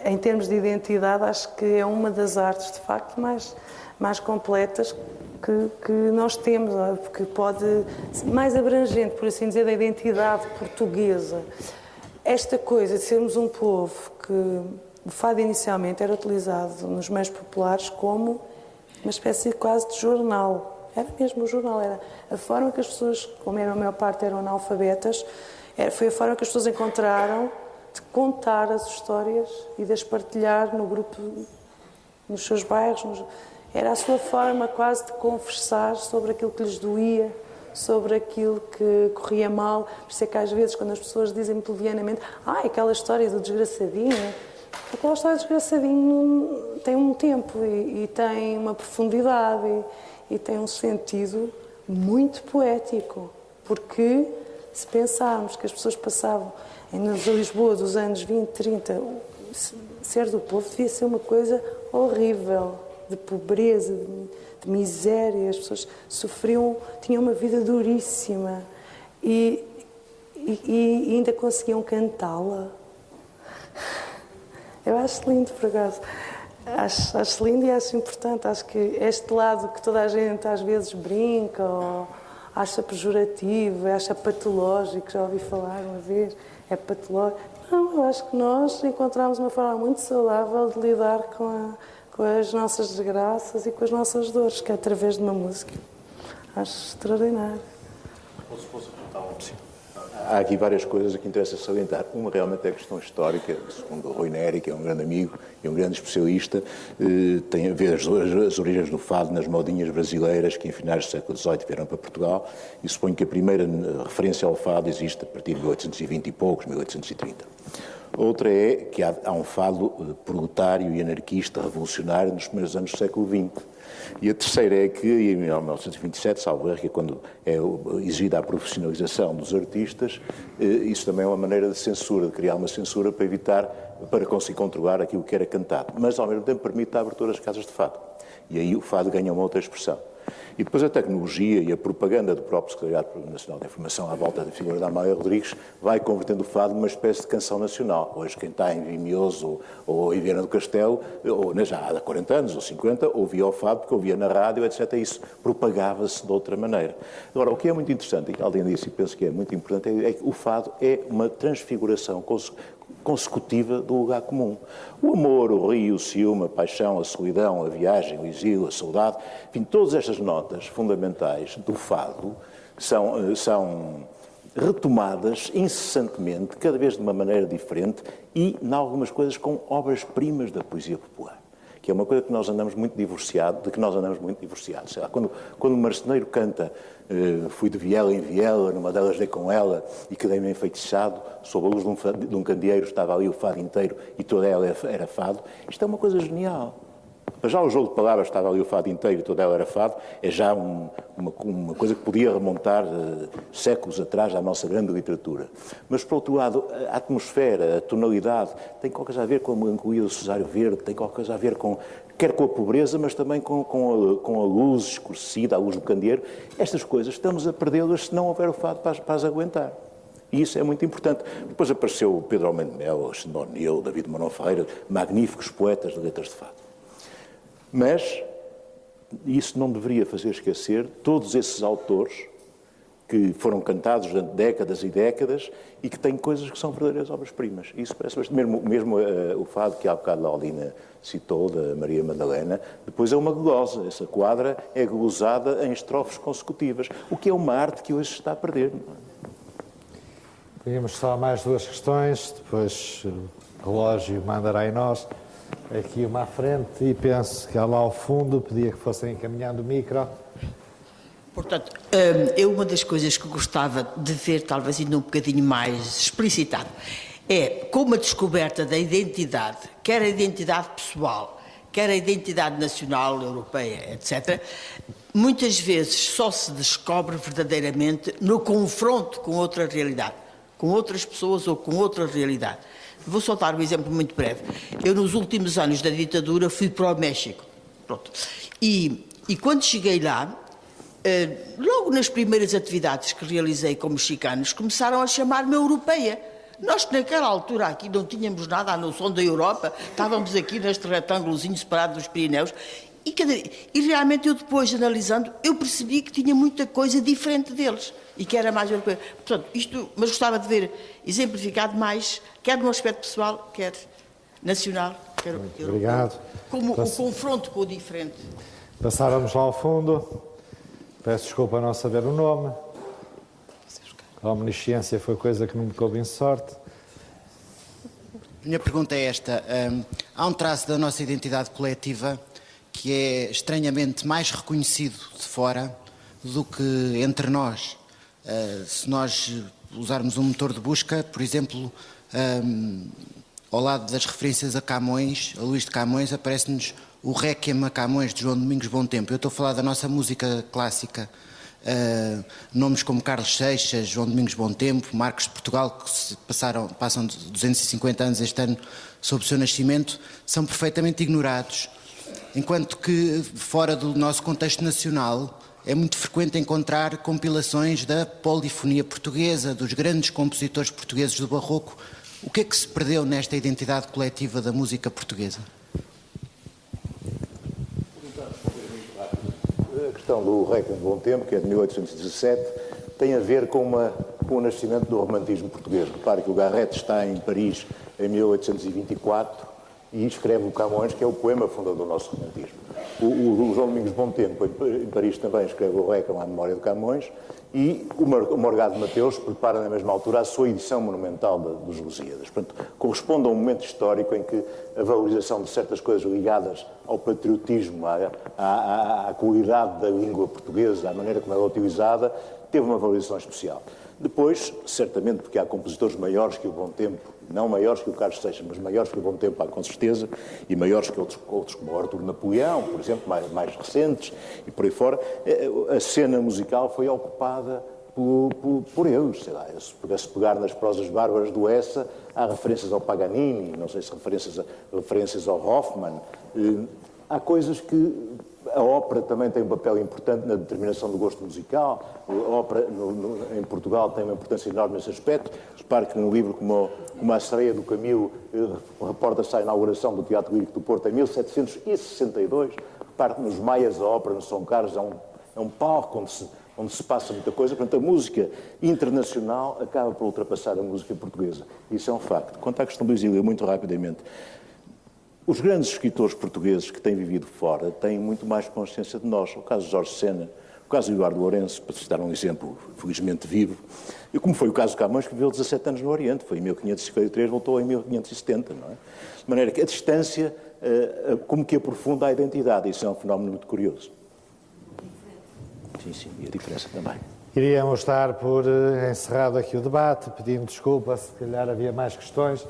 [SPEAKER 3] em termos de identidade, acho que é uma das artes, de facto, mais completas que nós temos, porque mais abrangente, por assim dizer, da identidade portuguesa. Esta coisa de sermos um povo que o fado inicialmente era utilizado nos meios populares como uma espécie quase de jornal. Era mesmo um jornal, era a forma que as pessoas, como a maior parte eram analfabetas, foi a forma que as pessoas encontraram de contar as histórias e de as partilhar no grupo, nos seus bairros. Era a sua forma quase de conversar sobre aquilo que lhes doía, sobre aquilo que corria mal. Por isso é que às vezes quando as pessoas dizem muito levianamente aquela história do desgraçadinho, aquela história do desgraçadinho tem um tempo e tem uma profundidade e tem um sentido muito poético, porque se pensarmos que as pessoas passavam em Lisboa dos anos 20, 30, ser do povo devia ser uma coisa horrível, de pobreza, de miséria, as pessoas sofriam, tinham uma vida duríssima e ainda conseguiam cantá-la. Eu acho lindo, por acaso. Acho lindo e acho importante. Acho que este lado que toda a gente às vezes brinca ou acha pejorativo, acha patológico, já ouvi falar uma vez, é patológico. Não, eu acho que nós encontramos uma forma muito saudável de lidar com as nossas desgraças e com as nossas dores, que é através de uma música. Acho extraordinário.
[SPEAKER 4] Posso perguntar uma? Sim.
[SPEAKER 5] Há aqui várias coisas que interessa salientar. Uma realmente é a questão histórica, segundo o Rui Neri, que é um grande amigo e um grande especialista, tem a ver as origens do fado nas modinhas brasileiras que em finais do século XVIII vieram para Portugal, e suponho que a primeira referência ao fado existe a partir de 1820 e poucos, 1830. Outra é que há um fado proletário e anarquista revolucionário nos primeiros anos do século XX. E a terceira é que, em 1927, salvo erro, que é quando é exigida a profissionalização dos artistas, isso também é uma maneira de censura, de criar uma censura para evitar, para conseguir controlar aquilo que era cantado. Mas, ao mesmo tempo, permite a abertura das casas de fado. E aí o fado ganha uma outra expressão. E depois a tecnologia e a propaganda do próprio Secretariado Nacional da Informação à volta da figura da Amália Rodrigues vai convertendo o fado numa espécie de canção nacional. Hoje quem está em Vimioso ou em Viana do Castelo, ou já há 40 anos ou 50, ouvia o fado porque ouvia na rádio, etc. Isso propagava-se de outra maneira. Agora, o que é muito interessante, e além disso, e penso que é muito importante, é que o fado é uma transfiguração consecutiva do lugar comum. O amor, o rio, o ciúme, a paixão, a solidão, a viagem, o exílio, a saudade, enfim, todas estas notas fundamentais do fado são retomadas incessantemente, cada vez de uma maneira diferente e, em algumas coisas, com obras-primas da poesia popular, que é uma coisa que nós andamos muito divorciados, Sei lá, quando o marceneiro canta fui de viela em viela, numa delas dei com ela e quedei-me enfeitiçado, sob a luz de um candeeiro estava ali o fado inteiro e toda ela era fado, isto é uma coisa genial. Já o jogo de palavras, estava ali o fado inteiro e toda ela era fado, é já uma coisa que podia remontar séculos atrás à nossa grande literatura. Mas, por outro lado, a atmosfera, a tonalidade, tem qualquer coisa a ver com a melancolia do Cesário Verde, tem qualquer coisa a ver quer com a pobreza, mas também com a luz escurecida, a luz do candeeiro. Estas coisas estamos a perdê-las se não houver o fado para as aguentar. E isso é muito importante. Depois apareceu o Pedro Almeida Melo, Alexandre O'Neill, David Manuel Ferreira, magníficos poetas de letras de fado. Mas isso não deveria fazer esquecer todos esses autores que foram cantados durante décadas e décadas e que têm coisas que são verdadeiras obras-primas. Isso parece bastante, mesmo o fado que há bocado a Aldina citou, da Maria Madalena, depois é uma glosa. Essa quadra é glosada em estrofes consecutivas, o que é uma arte que hoje se está a perder.
[SPEAKER 1] Tínhamos só mais duas questões, depois o relógio mandará em nós. Aqui uma à frente e penso que lá ao fundo pedia que fossem encaminhando o micro.
[SPEAKER 8] Portanto, uma das coisas que gostava de ver, talvez ainda um bocadinho mais explicitado, é como a descoberta da identidade, quer a identidade pessoal, quer a identidade nacional, europeia, etc., muitas vezes só se descobre verdadeiramente no confronto com outra realidade, com outras pessoas ou com outra realidade. Vou só dar um exemplo muito breve. Eu, nos últimos anos da ditadura, fui para o México. Pronto. E quando cheguei lá, logo nas primeiras atividades que realizei com mexicanos, começaram a chamar-me europeia. Nós, que naquela altura aqui não tínhamos nada à noção da Europa, estávamos aqui neste retângulozinho separado dos Pirineus, e realmente eu depois, analisando, eu percebi que tinha muita coisa diferente deles e que era mais europeu. Portanto, mas gostava de ver exemplificado mais, quer no aspecto pessoal, quer nacional, quer europeu.
[SPEAKER 1] Obrigado.
[SPEAKER 8] Como o confronto com o diferente.
[SPEAKER 1] Passávamos lá ao fundo. Peço desculpa a não saber o nome. A omnisciência foi coisa que não me coube em sorte.
[SPEAKER 9] A minha pergunta é esta. Há um traço da nossa identidade coletiva que é estranhamente mais reconhecido de fora do que entre nós. Se nós usarmos um motor de busca, por exemplo, ao lado das referências a Camões, a Luís de Camões, aparece-nos o Requiem a Camões de João Domingos Bom Tempo. Eu estou a falar da nossa música clássica. Nomes como Carlos Seixas, João Domingos Bom Tempo, Marcos de Portugal, que passam 250 anos este ano sob o seu nascimento, são perfeitamente ignorados. Enquanto que, fora do nosso contexto nacional, é muito frequente encontrar compilações da polifonia portuguesa, dos grandes compositores portugueses do Barroco. O que é que se perdeu nesta identidade coletiva da música portuguesa?
[SPEAKER 5] A questão do Requiem de Bom Tempo, que é de 1817, tem a ver com o nascimento do romantismo português. Repare que o Garrett está em Paris em 1824 e escreve o Camões, que é o poema fundador do nosso romantismo. O João Domingos Bom Tempo, em Paris, também escreve o Requiem à memória de Camões E o Morgado Mateus prepara na mesma altura a sua edição monumental dos Lusíadas. Portanto, corresponde a um momento histórico em que a valorização de certas coisas ligadas ao patriotismo, à qualidade da língua portuguesa, à maneira como ela é utilizada, teve uma valorização especial. Depois, certamente, porque há compositores maiores que o Bom Tempo, não maiores que o Carlos Seixas, mas maiores que o Bom Tempo, há com certeza, e maiores que outros como o Artur Napoleão, por exemplo, mais recentes, e por aí fora, a cena musical foi ocupada por eles. Sei lá, se pudesse pegar nas prosas bárbaras do Essa, há referências ao Paganini, não sei se referências ao Hoffmann. Há coisas que... A ópera também tem um papel importante na determinação do gosto musical. A ópera em Portugal tem uma importância enorme nesse aspecto. Repare que num livro como A Sereia do Camilo reporta-se à inauguração do Teatro Lírico do Porto em 1762. Repare que nos Maias a ópera no São Carlos é um palco onde se passa muita coisa. Portanto, a música internacional acaba por ultrapassar a música portuguesa. Isso é um facto. Quanto à questão do exílio, muito rapidamente, os grandes escritores portugueses que têm vivido fora têm muito mais consciência de nós. O caso de Jorge Sena, o caso de Eduardo Lourenço, para citar um exemplo felizmente vivo, e como foi o caso de Camões, que viveu 17 anos no Oriente, foi em 1553, voltou em 1570, não é? De maneira que a distância como que aprofunda a identidade, isso é um fenómeno muito curioso. Sim, e a diferença também.
[SPEAKER 1] Iríamos dar por encerrado aqui o debate, pedindo desculpa, se calhar havia mais questões.